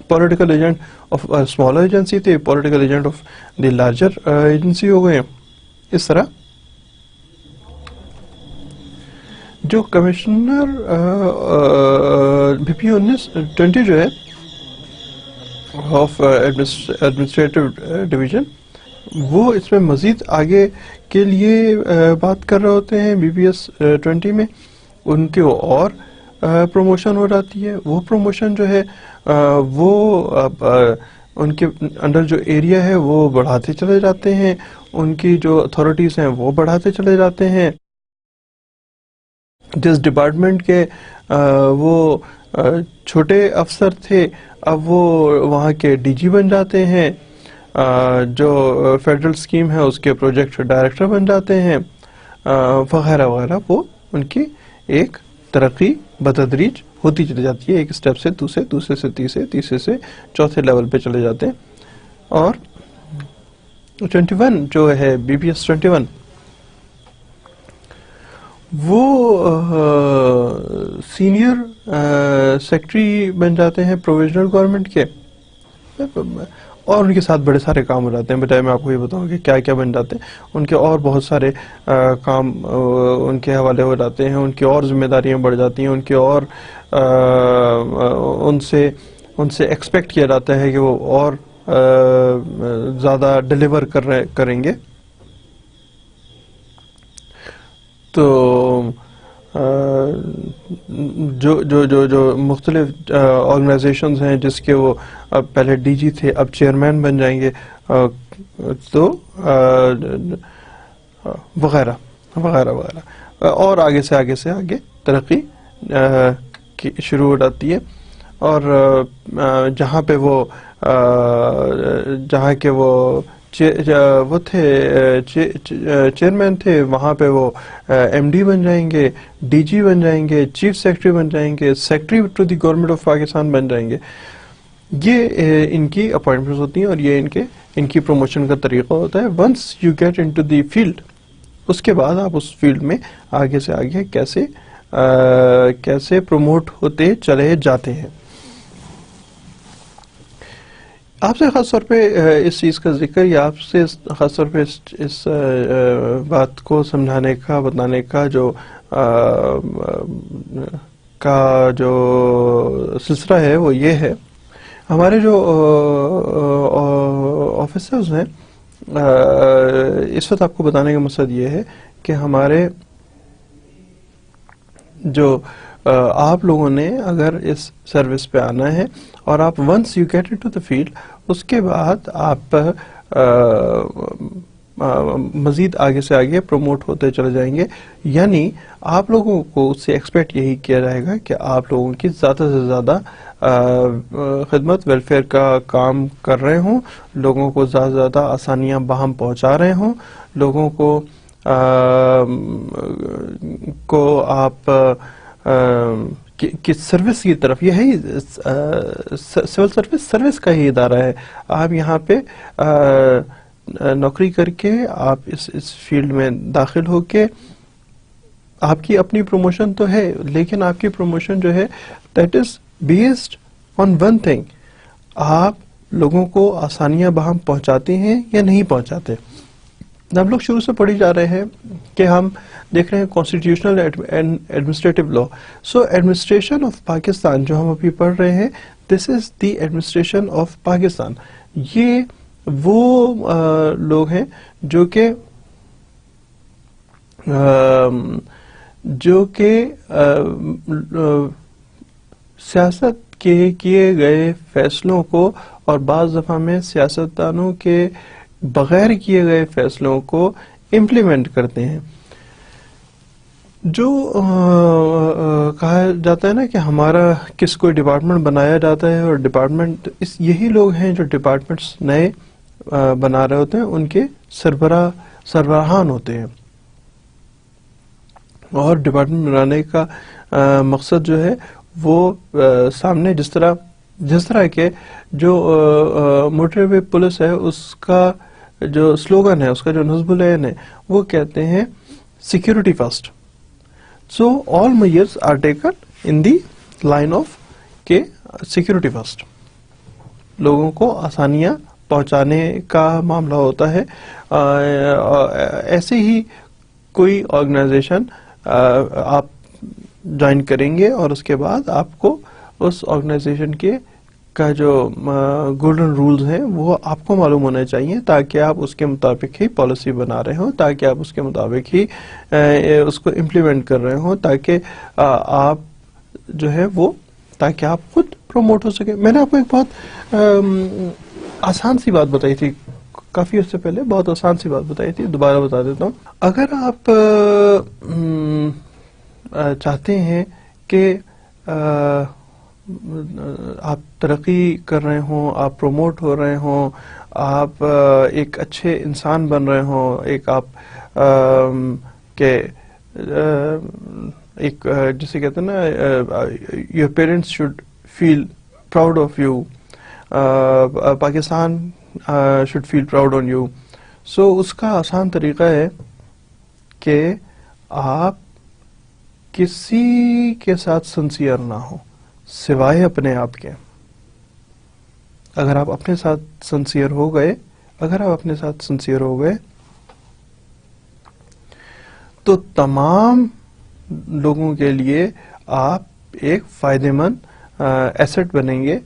Political agent of smaller agency تھے، political agent of the larger agency ہو گئے ہیں. اس طرح جو کمشنر BP-20 جو ہے آف ایڈمنسٹریٹو ڈویژن، وہ اس میں مزید آگے کے لیے بات کر رہے ہوتے ہیں. BPS-20 میں ان کے اور پروموشن ہو جاتی ہے. وہ پروموشن جو ہے وہ ان کے انڈر جو ایریا ہے وہ بڑھاتے چلے جاتے ہیں، ان کی جو اتھارٹیز ہیں وہ بڑھاتے چلے جاتے ہیں. جس ڈپارٹمنٹ کے وہ چھوٹے افسر تھے اب وہ وہاں کے DG بن جاتے ہیں، جو فیڈرل اسکیم ہے اس کے پروجیکٹ ڈائریکٹر بن جاتے ہیں، وغیرہ وغیرہ. وہ ان کی ایک ترقی بتدریج ہوتی چلی جاتی ہے، ایک سٹیپ سے دوسرے، دوسرے سے تیسرے، تیسرے سے چوتھے لیول پہ چلے جاتے ہیں. اور 21 جو ہے BPS-21 وہ سینئر سیکٹری بن جاتے ہیں پروویژنل گورنمنٹ کے، اور ان کے ساتھ بڑے سارے کام ہو جاتے ہیں. بجائے میں آپ کو یہ بتاؤں کہ کیا کیا بن جاتے ہیں، ان کے اور بہت سارے کام ان کے حوالے ہو جاتے ہیں، ان کی اور ذمہ داریاں بڑھ جاتی ہیں، ان کے اور ان سے ایکسپیکٹ کیا جاتا ہے کہ وہ اور زیادہ ڈیلیور کریں گے. تو جو مختلف آرگنائزیشنز ہیں جس کے وہ پہلے DG تھے اب چیئرمین بن جائیں گے، تو وغیرہ وغیرہ وغیرہ، اور آگے سے آگے ترقی شروع ہو جاتی ہے. اور جہاں کے وہ تھے چیئرمین تھے، وہاں پہ وہ MD بن جائیں گے، DG بن جائیں گے، چیف سیکرٹری بن جائیں گے، secretary to the government of Pakistan بن جائیں گے. یہ ان کی اپوائنٹمنٹس ہوتی ہیں اور یہ ان کی پروموشن کا طریقہ ہوتا ہے. Once you get into the field, اس کے بعد آپ اس فیلڈ میں آگے سے آگے کیسے پروموٹ ہوتے چلے جاتے ہیں. آپ سے خاص طور پہ اس چیز کا ذکر، یا آپ سے خاص طور پہ اس بات کو سمجھانے کا، بتانے کا جو سلسلہ ہے وہ یہ ہے، ہمارے جو آفیسرز ہیں، اس وقت آپ کو بتانے کا مقصد یہ ہے کہ ہمارے جو آپ لوگوں نے اگر اس سروس پہ آنا ہے اور آپ once you get into the field, اس کے بعد آپ مزید آگے سے آگے پروموٹ ہوتے چلے جائیں گے. یعنی آپ لوگوں کو اس سے ایکسپیکٹ یہی کیا جائے گا کہ آپ لوگوں کی زیادہ سے زیادہ خدمت، ویلفیئر کا کام کر رہے ہوں، لوگوں کو زیادہ سے زیادہ آسانیاں باہم پہنچا رہے ہوں، لوگوں کو آپ کی سروس کی طرف، یہ ہے سول سروس کا ہی ادارہ ہے. آپ یہاں پہ نوکری کر کے آپ اس فیلڈ میں داخل ہو کے آپ کی اپنی پروموشن تو ہے، لیکن آپ کی پروموشن جو ہے that is based on one thing, آپ لوگوں کو آسانیاں بہم پہنچاتے ہیں یا نہیں پہنچاتے. ہم لوگ شروع سے پڑھی جا رہے ہیں کہ ہم دیکھ رہے ہیں constitutional administrative law. So administration of Pakistan جو ہم ابھی پڑھ رہے ہیں, دس از دی ایڈمنسٹریشن آف پاکستان. یہ وہ لوگ ہیں جو کہ سیاست کے کیے گئے فیصلوں کو اور بعض دفعہ میں سیاستدانوں کے بغیر کیے گئے فیصلوں کو امپلیمنٹ کرتے ہیں. جو کہا جاتا ہے نا کہ ہمارا کس کوئی ڈپارٹمنٹ بنایا جاتا ہے اور ڈپارٹمنٹ یہی لوگ ہیں جو ڈپارٹمنٹس نئے بنا رہے ہوتے ہیں, ان کے سربراہان ہوتے ہیں. اور ڈپارٹمنٹ بنانے کا مقصد جو ہے وہ سامنے جس طرح کے جو موٹر وے پولیس ہے اس کا جو سلوگن ہے, اس کا جو نصب العین ہے, وہ کہتے ہیں security first. So all mayors are taken in the line of کہ سیکورٹی فرسٹ. لوگوں کو آسانیاں پہنچانے کا معاملہ ہوتا ہے. ایسے ہی کوئی آرگنائزیشن آپ جوائن کریں گے اور اس کے بعد آپ کو اس آرگنائزیشن کا جو گولڈن رولز ہیں وہ آپ کو معلوم ہونے چاہیے, تاکہ آپ اس کے مطابق ہی پالیسی بنا رہے ہوں, تاکہ آپ اس کے مطابق ہی اس کو امپلیمنٹ کر رہے ہوں, تاکہ آپ جو ہے وہ تاکہ آپ خود پروموٹ ہو سکے. میں نے آپ کو ایک بہت آسان سی بات بتائی تھی کافی اس سے پہلے, بہت آسان سی بات بتائی تھی, دوبارہ بتا دیتا ہوں. اگر آپ چاہتے ہیں کہ آپ ترقی کر رہے ہوں, آپ پروموٹ ہو رہے ہوں, آپ ایک اچھے انسان بن رہے ہوں, ایک آپ کہ ایک جسے کہتے ہیں نا your parents should feel proud of you, Pakistan should feel proud on you. So اس کا آسان طریقہ ہے کہ آپ کسی کے ساتھ سنسیئر نہ ہو سوائے اپنے آپ کے. اگر آپ اپنے ساتھ سنسیئر ہو گئے تو تمام لوگوں کے لیے آپ ایک فائدہ مند ایسٹ بنیں گے.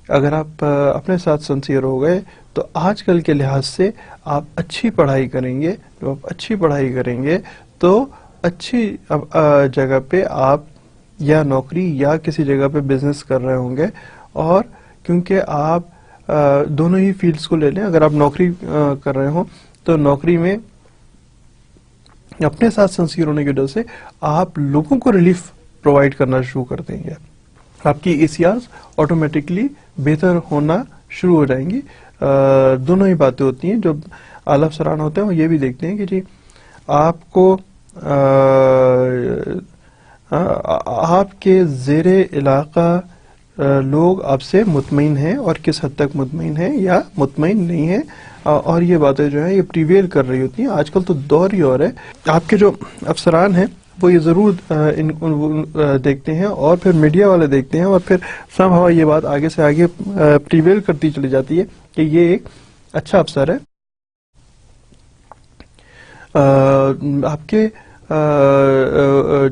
اگر آپ اپنے ساتھ سنسیئر ہو گئے تو آج کل کے لحاظ سے آپ اچھی پڑھائی کریں گے. جب آپ اچھی پڑھائی کریں گے تو اچھی جگہ پہ آپ یا نوکری یا کسی جگہ پہ بزنس کر رہے ہوں گے. اور کیونکہ آپ دونوں ہی فیلڈز کو لے لیں, اگر آپ نوکری کر رہے ہوں تو نوکری میں اپنے ساتھ سنسیئر ہونے کی وجہ سے آپ لوگوں کو ریلیف پرووائڈ کرنا شروع کر دیں گے. آپ کی ACRs آٹومیٹکلی بہتر ہونا شروع ہو جائیں گی. دونوں ہی باتیں ہوتی ہیں. جو اعلی افسران ہوتے ہیں وہ یہ بھی دیکھتے ہیں کہ جی آپ کو آپ کے زیر علاقہ لوگ آپ سے مطمئن ہیں اور کس حد تک مطمئن ہیں یا مطمئن نہیں ہیں, اور یہ باتیں جو ہیں یہ پریویل کر رہی ہوتی ہیں. آج کل تو دور ہی اور ہے. آپ کے جو افسران ہیں وہ یہ ضرور دیکھتے ہیں اور پھر میڈیا والے دیکھتے ہیں اور پھر سم ہوا یہ بات آگے سے آگے پریویل کرتی چلی جاتی ہے کہ یہ ایک اچھا افسر ہے. آپ کے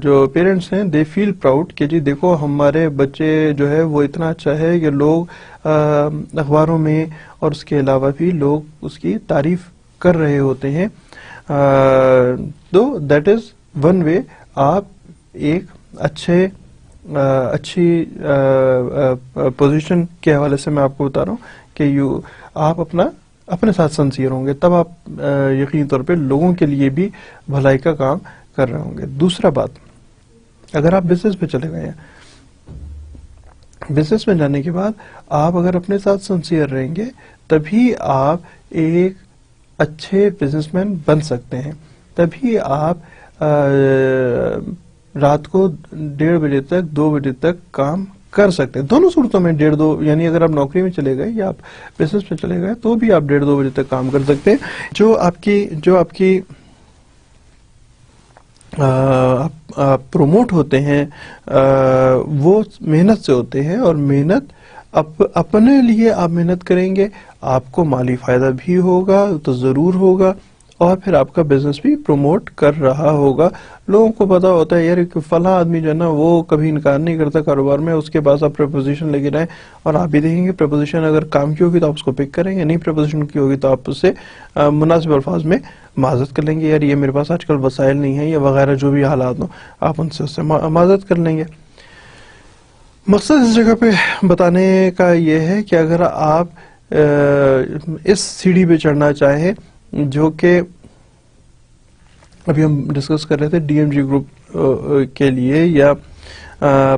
جو پیرنٹس ہیں دے فیل پراؤڈ کہ جی دیکھو ہمارے بچے جو ہے وہ اتنا اچھا ہے کہ لوگ اخباروں میں اور اس کے علاوہ بھی لوگ اس کی تعریف کر رہے ہوتے ہیں. تو دیٹ از ون وے آپ ایک اچھی پوزیشن کے حوالے سے میں آپ کو بتا رہا ہوں کہ آپ اپنے ساتھ سنسیئر ہوں گے, تب آپ یقینی طور پہ لوگوں کے لیے بھی بھلائی کا کام کر رہے ہوں گے. دوسرا بات, اگر آپ بزنس پہ چلے گئے ہیں, بزنس میں جانے کے بعد آپ اگر اپنے ساتھ سنسیئر رہیں گے تبھی آپ ایک اچھے بزنس مین بن سکتے ہیں. تبھی آپ رات کو 1:30 بجے تک 2 بجے تک کام کر سکتے ہیں. دونوں صورتوں میں 1:30-2 یعنی اگر آپ نوکری میں چلے گئے یا آپ بزنس میں چلے گئے تو بھی آپ 1:30-2 بجے تک کام کر سکتے ہیں. جو آپ کی پروموٹ ہوتے ہیں وہ محنت سے ہوتے ہیں, اور محنت اپنے لیے آپ محنت کریں گے، آپ کو مالی فائدہ بھی ہوگا تو ضرور ہوگا، اور پھر آپ کا بزنس بھی پروموٹ کر رہا ہوگا. لوگوں کو پتا ہوتا ہے یار کہ فلاں آدمی جو ہے نا وہ کبھی انکار نہیں کرتا کاروبار میں، اس کے پاس آپ پریپوزیشن لے کے جائیں، اور آپ بھی دیکھیں گے پریپوزیشن اگر کام کی ہوگی تو آپ اس کو پک کریں گے، نہیں پریپوزیشن کی ہوگی تو آپ اس سے مناسب الفاظ میں معذرت کر لیں گے، یار یہ میرے پاس آج کل وسائل نہیں ہیں یا وغیرہ جو بھی حالات ہوں، آپ ان سے اس سے معذرت کر لیں گے. مقصد اس جگہ پہ بتانے کا یہ ہے کہ اگر آپ اس سیڑھی پہ چڑھنا چاہیں جو کہ ابھی ہم ڈسکس کر رہے تھے ڈی ایم جی گروپ کے لیے یا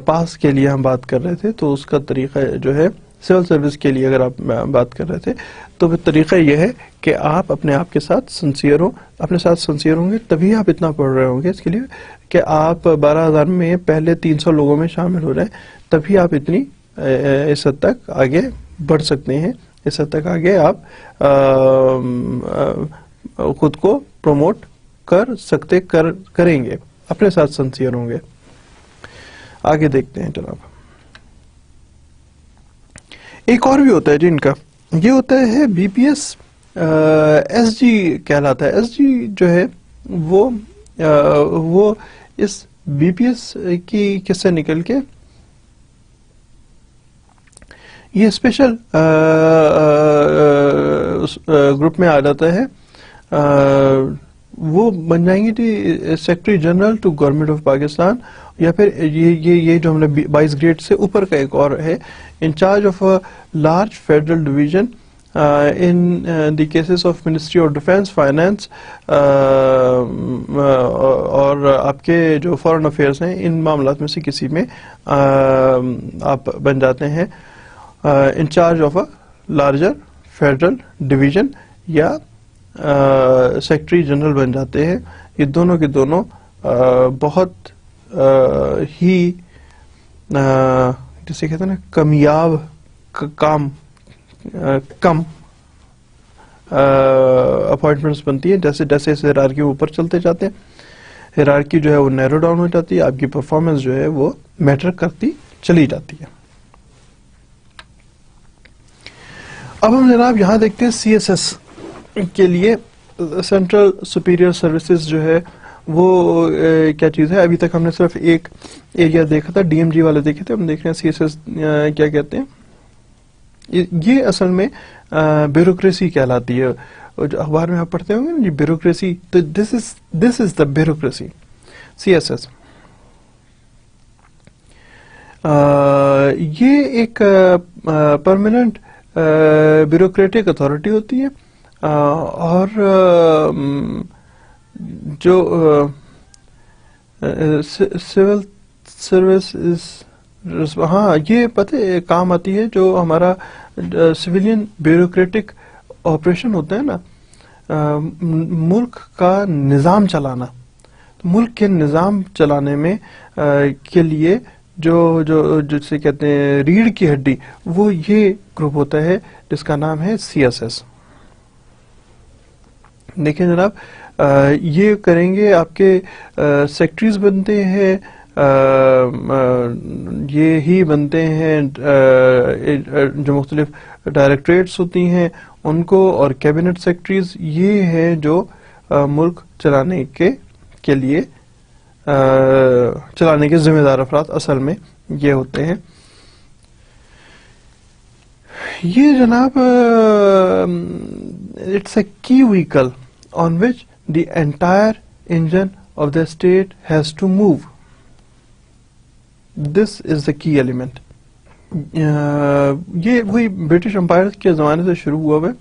پاس کے لیے ہم بات کر رہے تھے، تو اس کا طریقہ جو ہے سول سروس کے لیے اگر آپ بات کر رہے تھے تو طریقہ یہ ہے کہ آپ اپنے آپ کے ساتھ سنسیئر ہوں، اپنے ساتھ سنسیئر ہوں گے تبھی آپ اتنا پڑھ رہے ہوں گے اس کے لیے کہ آپ 12,000 میں پہلے 300 لوگوں میں شامل ہو جائیں، تبھی آپ اتنی اس حد تک آگے بڑھ سکتے ہیں، اس حد تک آگے آپ خود کو پروموٹ کر سکتے کریں گے، اپنے ساتھ سنسیئر ہوں گے. آگے دیکھتے ہیں جناب. ایک اور بھی ہوتا ہے جن کا یہ ہوتا ہے B P S S G کہلاتا ہے. ایس جی جو ہے وہ اس بی پی ایس کی کس سے نکل کے یہ اسپیشل گروپ میں آ جاتا ہے. وہ بن جائیں گے secretary general to government of Pakistan, یا پھر یہ جو ہم نے 22 گریڈ سے اوپر کا ایک اور ہے، in charge of large federal division in the cases of ministry of defence, finance اور آپ کے جو فارن افیئرس ہیں، ان معاملات میں سے کسی میں آپ بن جاتے ہیں in charge of a larger federal division یا سیکرٹری جنرل بن جاتے ہیں. یہ دونوں کے دونوں بہت ہی جسے کہتے ہیں نا کامیاب کم اپوائنٹمنٹس بنتی ہیں. جیسے جیسے اس ہیرارکی اوپر چلتے جاتے ہیں، ہیرارکی جو ہے وہ نیرو ڈاؤن ہو جاتی ہے، آپ کی پرفارمنس جو ہے وہ میٹر کرتی چلی جاتی ہے. اب ہم جناب یہاں دیکھتے ہیں سی ایس ایس کے لیے سینٹرل سپیریئر سروسز جو ہے وہ کیا چیز ہے. ابھی تک ہم نے صرف ایک ایریا دیکھا تھا، ڈی ایم جی والے دیکھے تھے، ہم دیکھ رہے ہیں سی ایس ایس کیا کہتے ہیں. یہ اصل میں بیوروکریسی کہلاتی ہے، جو اخبار میں آپ پڑھتے ہوں گے نا جی بیوروکریسی، تو this is the bureaucracy C S S. یہ ایک پرماننٹ بیوروکریٹک اتھارٹی ہوتی ہے، اور جو سول سروس ہاں یہ پتہ کام آتی ہے جو ہمارا سویلین بیوروکریٹک آپریشن ہوتا ہے نا، ملک کا نظام چلانا. ملک کے نظام چلانے میں کے لیے جو جسے کہتے ہیں ریڑھ کی ہڈی، وہ یہ گروپ ہوتا ہے جس کا نام ہے سی ایس ایس. دیکھیں جناب یہ کریں گے آپ کے سیکٹریز بنتے ہیں، یہ ہی بنتے ہیں جو مختلف ڈائریکٹریٹس ہوتی ہیں ان کو، اور کیبنٹ سیکٹریز یہ ہیں جو ملک چلانے کے لیے چلانے کے ذمہ دار افراد اصل میں یہ ہوتے ہیں. یہ جناب اٹس اے کی vehicle on which the entire engine of the state has to move. This is the key element. یہ وہی برٹش امپائر کے زمانے سے شروع ہوا ہے.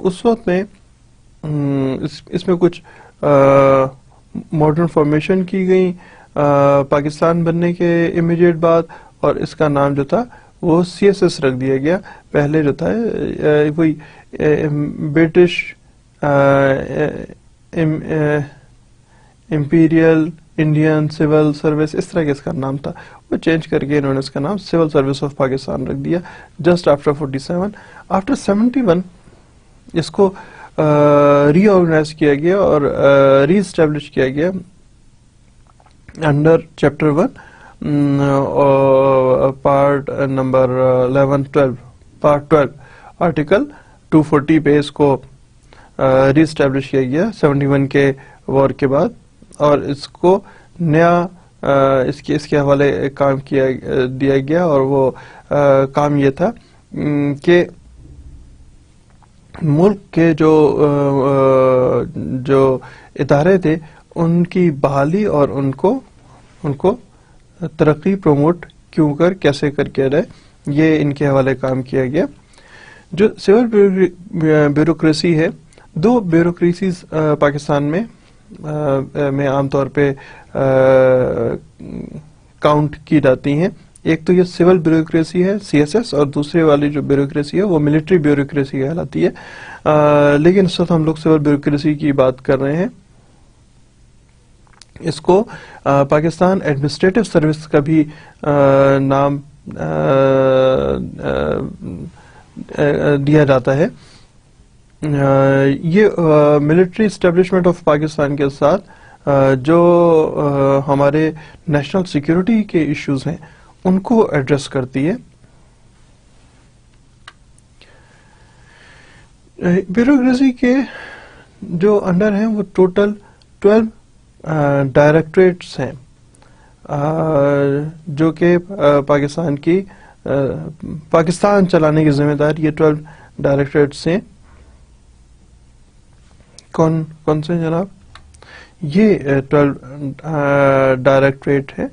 اس وقت میں اس میں کچھ ماڈرن فارمیشن کی گئی پاکستان بننے کے امیڈیٹ بعد، اور اس کا نام جو تھا وہ سی ایس ایس رکھ دیا گیا. پہلے جو تھا وہی British imperial Indian civil service, اس طرح کے اس کا نام تھا، وہ چینج کر کے انہوں نے اس کا نام سول سروس آف پاکستان رکھ دیا. جسٹ آفٹر 47 آفٹر 71 اس کو ری آرگنائز کیا گیا اور ری اسٹیبلش کیا گیا under chapter 1 part number 12 article 240 پہ اس کو ری اسٹیبلش کیا گیا 71 کے وار کے بعد، اور اس کو نیا اس کے حوالے کام دیا گیا، اور وہ کام یہ تھا کہ ملک کے جو ادارے تھے ان کی بحالی اور ان کو ترقی پروموٹ کیسے کر کے رہے، یہ ان کے حوالے کام کیا گیا۔ جو سول بیوروکریسی ہے، دو بیوروکریسیز پاکستان میں عام طور پہ کاؤنٹ کی جاتی ہیں۔ ایک تو یہ سول بیوروکریسی ہے CSS، اور دوسرے والی جو بیوروکریسی ہے وہ ملٹری بیوروکریسی کہلاتی ہے، لیکن اس وقت ہم لوگ سول بیوروکریسی کی بات کر رہے ہیں۔ اس کو پاکستان ایڈمنسٹریٹو سروس کا بھی نام دیا جاتا ہے۔ یہ ملٹری اسٹیبلشمنٹ آف پاکستان کے ساتھ جو ہمارے نیشنل سیکیورٹی کے ایشوز ہیں ان کو ایڈریس کرتی ہے۔ بیوروکریسی کے جو انڈر ہیں وہ ٹوٹل 12 ڈائریکٹریٹس ہیں، جو کہ پاکستان چلانے کی ذمہ دار یہ 12 ڈائریکٹریٹس ہیں۔ کون سے جناب؟ یہ 12 ڈائریکٹریٹ ہے۔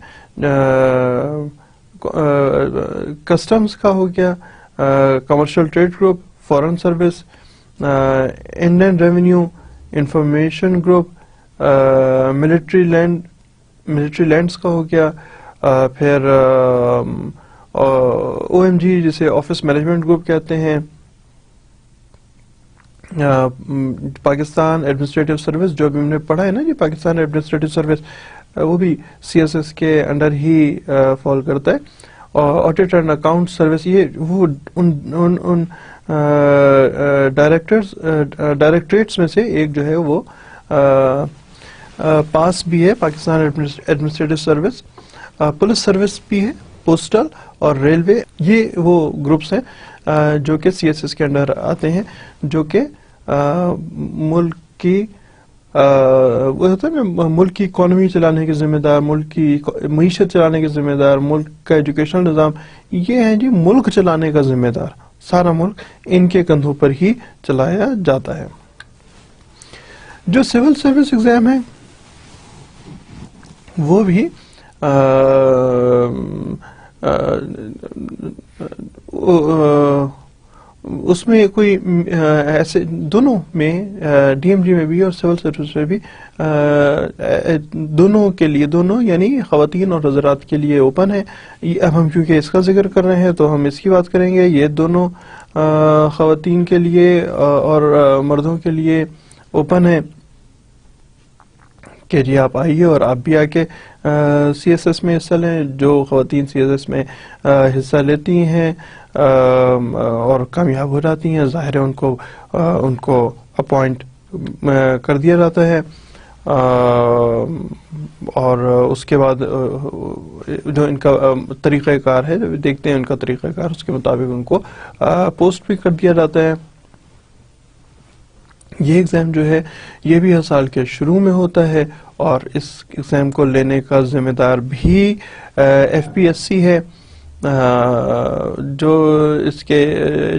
کسٹمز کا ہو گیا، commercial trade group, foreign service, inland revenue, information group, military lands کا ہو گیا، پھر OMG جسے آفس مینجمنٹ گروپ کہتے ہیں، پاکستان ایڈمنسٹریٹو سروس جو بھی ہم نے پڑھا ہے نا، یہ پاکستان ایڈمنسٹریٹو سروس وہ بھی CSS کے انڈر ہی فال کرتا ہے، اور آڈٹ اینڈ اکاؤنٹ سروس یہ وہ ان ڈائریکٹریٹس میں سے ایک جو ہے وہ پاس بھی ہے، Pakistan administrative service. Police service بھی ہے، پوسٹل اور ریلوے، یہ وہ گروپس ہیں جو کہ CSS کے انڈر آتے ہیں، جو کہ ملک کی وہ ہوتا ہے نا، ملک کی اکانومی چلانے کے ذمہ دار، ملک کی معیشت چلانے کے ذمہ دار، ملک کا ایجوکیشنل نظام، یہ ہیں جی ملک چلانے کا ذمہ دار، سارا ملک ان کے کندھوں پر ہی چلایا جاتا ہے۔ جو سول سروس ایگزام ہے وہ بھی اس میں کوئی ایسے دونوں میں DMG میں بھی اور سول سروس میں بھی دونوں کے لیے، دونوں یعنی خواتین اور حضرات کے لیے اوپن ہے۔ اب ہم کیونکہ اس کا ذکر کر رہے ہیں تو ہم اس کی بات کریں گے۔ یہ دونوں خواتین کے لیے اور مردوں کے لیے اوپن ہے کہ جی آپ آئیے اور آپ بھی آ کے CSS میں حصہ لیں۔ جو خواتین CSS میں حصہ لیتی ہیں اور کامیاب ہو جاتی ہیں، ظاہر ہے ان کو اپوائنٹ کر دیا جاتا ہے، اور اس کے بعد جو ان کا طریقہ کار ہے، دیکھتے ہیں ان کا طریقہ کار، اس کے مطابق ان کو پوسٹ بھی کر دیا جاتا ہے۔ یہ ایگزام جو ہے یہ بھی ہر سال کے شروع میں ہوتا ہے، اور اس ایگزام کو لینے کا ذمہ دار بھی FPSC ہے۔ جو اس کے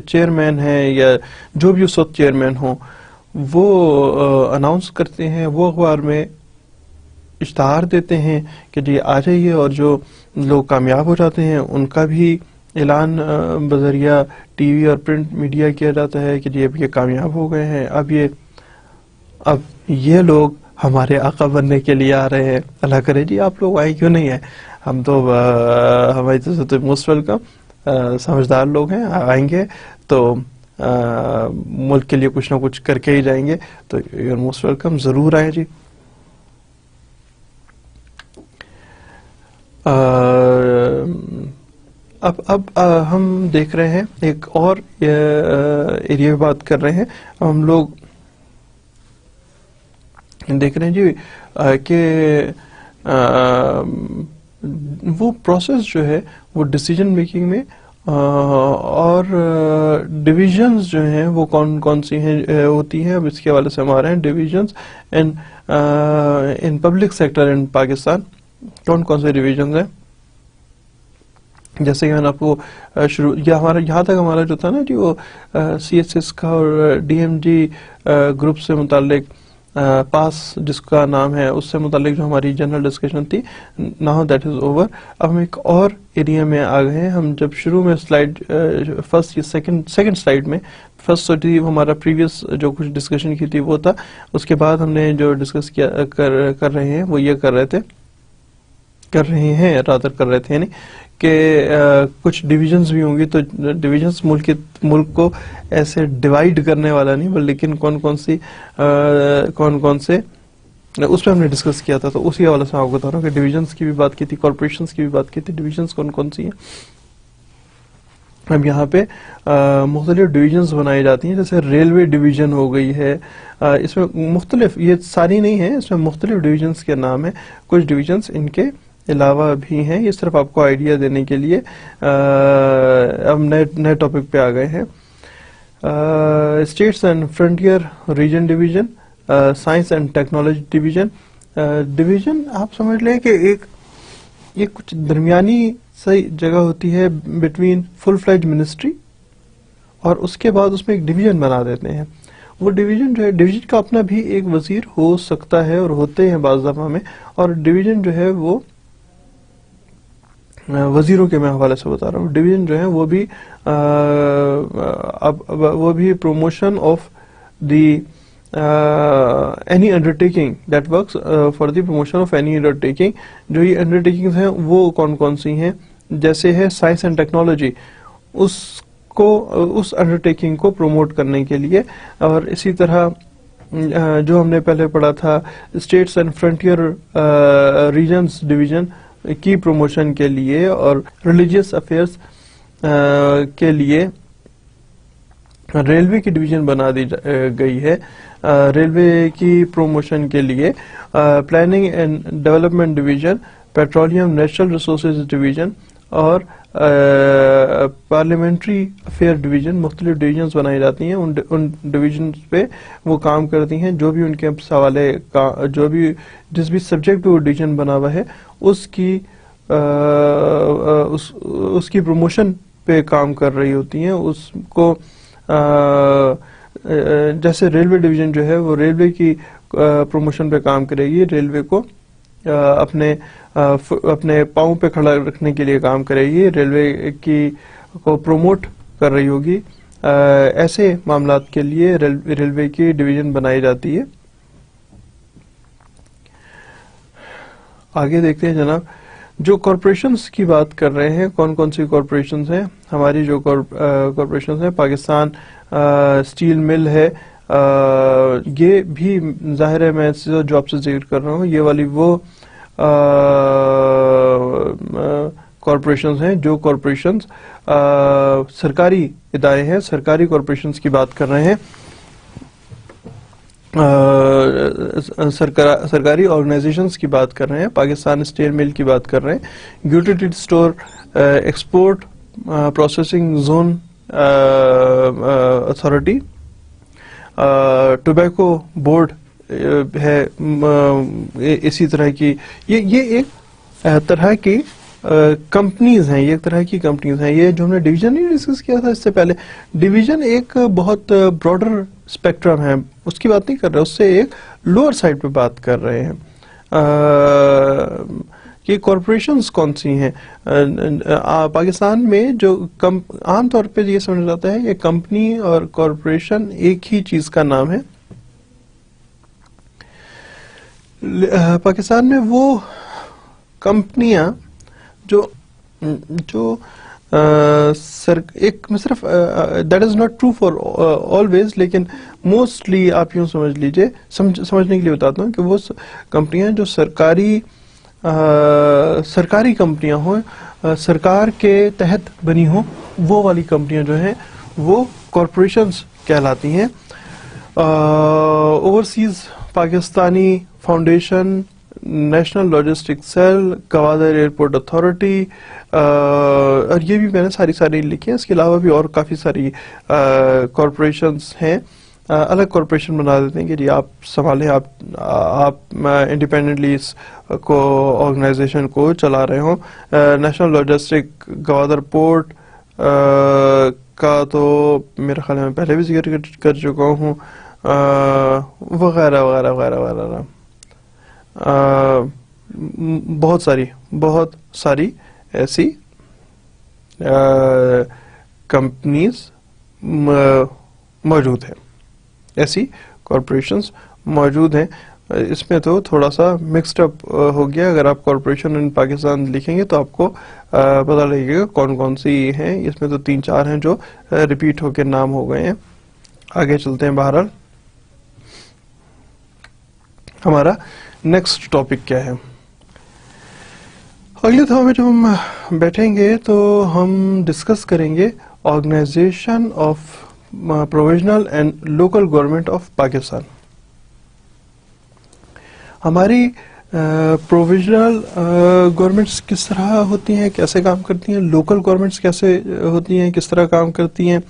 چیئرمین ہیں یا جو بھی اس وقت چیئرمین ہوں، وہ اناؤنس کرتے ہیں، وہ اخبار میں اشتہار دیتے ہیں کہ جی آ جائیے، اور جو لوگ کامیاب ہو جاتے ہیں ان کا بھی اعلان بذریعہ ٹی وی اور پرنٹ میڈیا کیا جاتا ہے کہ جی اب یہ کامیاب ہو گئے ہیں، اب یہ لوگ ہمارے آقا بننے کے لیے آ رہے ہیں۔ اللہ کرے جی آپ لوگ آئے کیوں نہیں ہیں، ہم تو ہماری طرف سے موسٹ ویلکم، سمجھدار لوگ ہیں، آئیں گے تو ملک کے لیے کچھ نہ کچھ کر کے ہی جائیں گے، تو یو آر موسٹ ویلکم، ضرور آئیں جی۔ اب ہم دیکھ رہے ہیں ایک اور ایریا میں بات کر رہے ہیں ہم لوگ، دیکھ رہے ہیں جی کہ وہ پروسیس جو ہے وہ ڈیسیجن میکنگ میں اور ڈویژنز جو ہیں وہ کون کون سی ہیں ہوتی ہیں. اب اس کے حوالے سے ہم آ رہے ہیں ڈویژنز ان پبلک سیکٹر ان پاکستان. کون کون سے ڈویژنز ہیں؟ جیسے کہ میں نے آپ کو یہاں تک ہمارا جو تھا نا جی وہ سی ایس ایس کا اور ڈی ایم جی گروپ سے متعلق پاس جس کا نام ہے اس سے متعلق جو ہماری جنرل ڈسکشن تھی، ناؤ دیٹ از اوور. اب ہم ایک اور ایریا میں آ گئے ہیں. ہم جب شروع میں سلائڈ فرسٹ یا سیکنڈ سلائڈ میں فرسٹ تھی ہمارا پریویس جو کچھ ڈسکشن کی تھی وہ تھا. اس کے بعد ہم نے جو ڈسکس کیا کر رہے ہیں وہ یہ کر رہے تھے یعنی کہ کچھ ڈویژنز بھی ہوں گی. تو ڈویژنز ملک کو ایسے ڈیوائیڈ کرنے والا نہیں، لیکن کون کون سے اس پہ ہم نے ڈسکس کیا تھا. تو اسی حوالے سے آپ کو بتا رہا ہوں کہ ڈویژنز کی بھی بات کی تھی، کارپوریشنز کی بھی بات کی تھی. ڈویژنز کون سی ہیں؟ اب یہاں پہ مختلف ڈویژنز بنائی جاتی ہیں. جیسے ریلوے ڈویژن ہو گئی ہے، اس میں مختلف، یہ ساری نہیں ہے، اس میں مختلف ڈویژنز کے نام ہیں. کچھ ڈویژنز ان کے علاوہ بھی ہیں. یہ صرف آپ کو آئیڈیا دینے کے لیے ہم نئے ٹاپک پہ آ گئے ہیں. States and frontier region division, science and technology division. Division آپ سمجھ لیں کہ ایک کچھ درمیانی صحیح جگہ ہوتی ہے بٹوین فل فلیج منسٹری، اور اس کے بعد اس میں ایک ڈویژن بنا دیتے ہیں. وہ ڈویژن جو ہے، ڈویژن کا اپنا بھی ایک وزیر ہو سکتا ہے اور ہوتے ہیں بعض دفعہ میں. اور ڈویژن جو ہے وہ وزیروں کے میں حوالے سے بتا رہا ہوں. ڈویژن جو ہے وہ بھی promotion of the any undertaking that works for the promotion of any undertaking. جو یہ انڈرٹیکنگز ہیں وہ کون سی ہیں؟ جیسے ہے سائنس اینڈ ٹیکنالوجی، اس انڈرٹیکنگ کو پروموٹ کرنے کے لیے. اور اسی طرح جو ہم نے پہلے پڑھا تھا states and frontier regions division کی پروموشن کے لیے، اور ریلیجیس افیئرس کے لیے ریلوے کی ڈویژن بنا دی گئی ہے. ریلوے کی پروموشن کے لیے planning and development division, petroleum natural resources division اور پارلیمنٹری افیئر ڈویژن. مختلف ڈویژنز بنائی جاتی ہیں. ان ڈویژنز پہ وہ کام کرتی ہیں. جو بھی ان کے حوالے کا جس بھی سبجیکٹ پہ وہ ڈویژن بنا ہوا ہے اس کی پروموشن پہ کام کر رہی ہوتی ہیں. اس کو جیسے ریلوے ڈویژن جو ہے وہ ریلوے کی پروموشن پہ کام کرے گی، ریلوے کو اپنے پاؤں پہ کھڑا رکھنے کے لیے کام کرے گی، ریلوے کو پروموٹ کر رہی ہوگی. ایسے معاملات کے لیے ریلوے کی ڈویژن بنائی جاتی ہے. آگے دیکھتے ہیں جناب، جو کارپوریشنز کی بات کر رہے ہیں، کون سی کارپوریشنز ہیں؟ ہماری جو کارپوریشنز ہیں، پاکستان اسٹیل مل ہے. یہ بھی ظاہر ہے میں جو آپ سے ذکر کر رہا ہوں، یہ والی وہ کارپوریشنز ہیں جو کارپوریشنز سرکاری ادارے ہیں، سرکاری کارپوریشنز کی بات کر رہے ہیں. سرکاری آرگنائزیشنز کی بات کر رہے ہیں. پاکستان اسٹیل مل کی بات کر رہے ہیں. Utility store export processing zone authority, tobacco board ہے. اسی طرح کی یہ ایک طرح کی کمپنیز ہیں، یہ ایک طرح کی کمپنیز ہیں. یہ جو ہم نے ڈویژن نہیں ڈسکس کیا تھا اس سے پہلے، ڈویژن ایک بہت براڈر اسپیکٹرم ہے، اس کی بات نہیں کر رہے، اس سے ایک لوور سائڈ پہ بات کر رہے ہیں. یہ کارپوریشنز کون سی ہیں؟ پاکستان میں جو عام طور پہ یہ سمجھا جاتا ہے یہ کمپنی اور کارپوریشن ایک ہی چیز کا نام ہے. پاکستان میں وہ کمپنیاں جو ایک صرف that is not true for always, لیکن موسٹلی آپ یوں سمجھ لیجئے، سمجھنے کے لیے بتاتا ہوں کہ وہ کمپنیاں جو سرکاری کمپنیاں ہوں، سرکار کے تحت بنی ہوں، وہ والی کمپنیاں جو ہیں وہ کارپوریشنز کہلاتی ہیں. Overseas Pakistani foundation national logistic cell, Gwadar airport authority, اور یہ بھی میں نے ساری لکھی ہیں. اس کے علاوہ بھی اور کافی ساری کارپوریشنز ہیں. الگ کارپوریشن بنا دیتے ہیں کہ جی آپ سنبھالیں، آپ انڈیپینڈنٹلی اس کو آرگنائزیشن کو چلا رہے ہوں. نیشنل لاجسٹک گوادر پورٹ کا تو میرے خیال میں پہلے بھی ذکر کر چکا ہوں، وغیرہ وغیرہ وغیرہ وغیرہ. بہت ساری ایسی کمپنیز موجود ہیں، ایسی کارپوریشنز موجود ہیں. اس میں تو تھوڑا سا مکسڈ اپ ہو گیا. اگر آپ کارپوریشن ان پاکستان لکھیں گے تو آپ کو پتہ لگے گا کون کون سی ہیں. اس میں تو 3-4 ہیں جو ریپیٹ ہو کے نام ہو گئے ہیں. آگے چلتے ہیں. بہرحال ہمارا نیکسٹ ٹاپک کیا ہے؟ اگلے دفعہ میں جب ہم بیٹھیں گے تو ہم ڈسکس کریں گے organization of provincial and local government of Pakistan. ہماری پروویژنل گورنمنٹس کس طرح ہوتی ہیں، کیسے کام کرتی ہیں، لوکل گورنمنٹس کیسے ہوتی ہیں، کس طرح کام کرتی ہیں.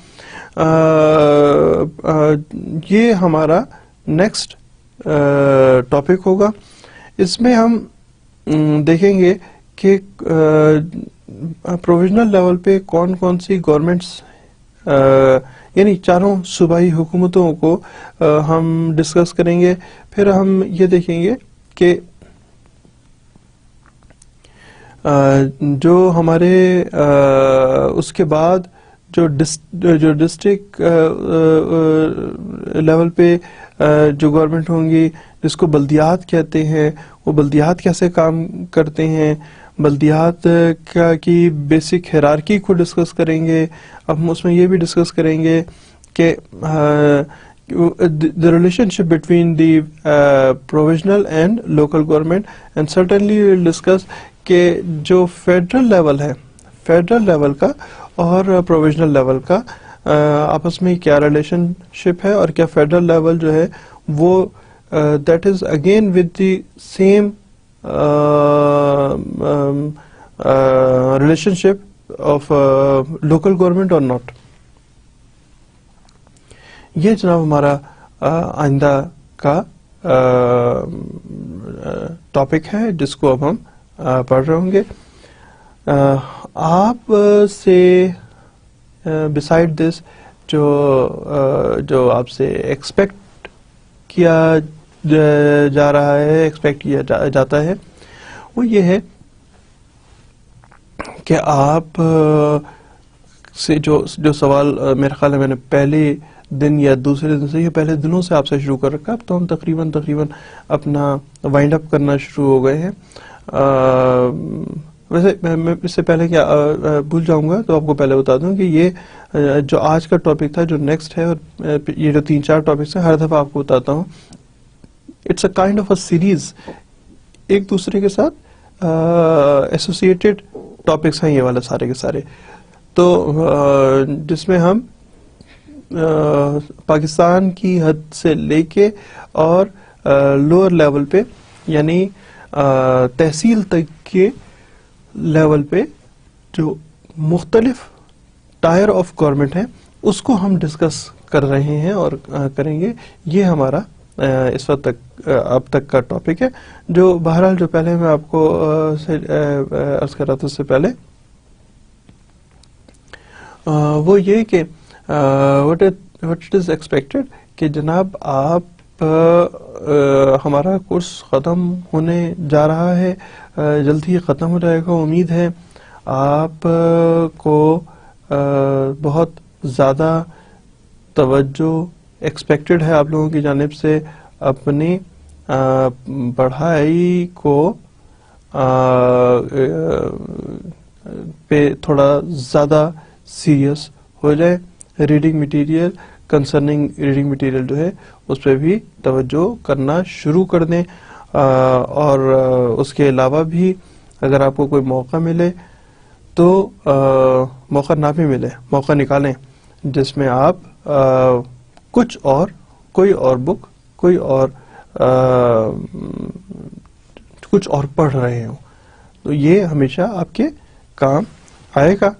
یہ ہمارا نیکسٹ ٹاپک ہوگا. اس میں ہم دیکھیں گے کہ پروویژنل لیول پہ کون کون سی گورنمنٹس، یعنی چاروں صوبائی حکومتوں کو ہم ڈسکس کریں گے. پھر ہم یہ دیکھیں گے کہ جو ہمارے اس کے بعد جو ڈسٹرکٹ لیول پہ جو گورنمنٹ ہوں گی، جس کو بلدیات کہتے ہیں، وہ بلدیات کیسے کام کرتے ہیں، بلدیات کی بیسک ہیرارکی کو ڈسکس کریں گے. اب ہم اس میں یہ بھی ڈسکس کریں گے کہ the relationship between the provisional and local government, and certainly we will discuss کہ جو فیڈرل لیول ہے، فیڈرل لیول کا اور پروویژنل لیول کا آپس میں کیا ریلیشن شپ ہے، اور کیا فیڈرل لیول جو ہے وہ that is again with the same relation ship of local government اور ناٹ. یہ جناب ہمارا آئندہ کا ٹاپک ہے جس کو اب ہم پڑھ رہے ہوں گے. آپ سے بسائڈ دس جو آپ سے ایکسپیکٹ کیا جا رہا ہے، ایکسپیکٹ کیا جاتا ہے، وہ یہ ہے کہ آپ سے جو سوال میرے خیال ہے میں نے پہلے دن یا دوسرے دن سے یا پہلے دنوں سے آپ سے شروع کر رکھا. اب تو ہم تقریباً اپنا وائنڈ اپ کرنا شروع ہو گئے ہیں. ویسے میں اس سے پہلے کیا بھول جاؤں گا تو آپ کو پہلے بتا دوں کہ یہ جو آج کا ٹاپک تھا، جو نیکسٹ ہے، اور یہ جو 3-4 ٹاپکس ہیں، ہر دفعہ آپ کو بتاتا ہوں it's a kind of a series, ایک دوسرے کے ساتھ ایسوسیٹڈ ٹاپکس ہیں یہ والے سارے کے سارے. تو جس میں ہم پاکستان کی حد سے لے کے اور لوور لیول پہ، یعنی تحصیل تک کے لیول پہ جو مختلف ٹائر آف گورنمنٹ ہیں، اس کو ہم ڈسکس کر رہے ہیں اور کریں گے. یہ ہمارا اس وقت تک اب تک کا ٹاپک ہے. جو بہرحال جو پہلے میں آپ کو عرض کر رہا تھا اس سے پہلے، وہ یہ کہ what it is expected کہ جناب آپ ہمارا کورس ختم ہونے جا رہا ہے، جلد ہی ختم ہو جائے گا. امید ہے آپ کو بہت زیادہ توجہ ایکسپیکٹڈ ہے آپ لوگوں کی جانب سے اپنی پڑھائی کو پہ تھوڑا زیادہ سیریس ہو جائے. Reading material, concerning reading material جو ہے اس پہ بھی توجہ کرنا شروع کر دیں. اور اس کے علاوہ بھی اگر آپ کو کوئی موقع ملے تو موقع نہ بھی ملے، موقع نکالیں جس میں آپ کچھ اور کوئی اور بک، کوئی اور کچھ اور پڑھ رہے ہوں، تو یہ ہمیشہ آپ کے کام آئے گا۔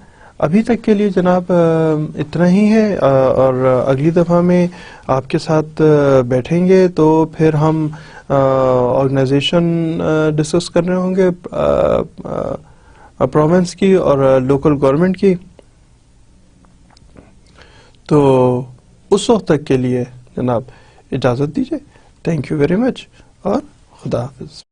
ابھی تک کے لیے جناب اتنا ہی ہے، اور اگلی دفعہ میں آپ کے ساتھ بیٹھیں گے تو پھر ہم آرگنائزیشن ڈسکس کر رہے ہوں گے، پروونس کی اور لوکل گورنمنٹ کی۔ تو اس وقت تک کے لیے جناب اجازت دیجیے، تھینک یو ویری مچ اور خدا حافظ۔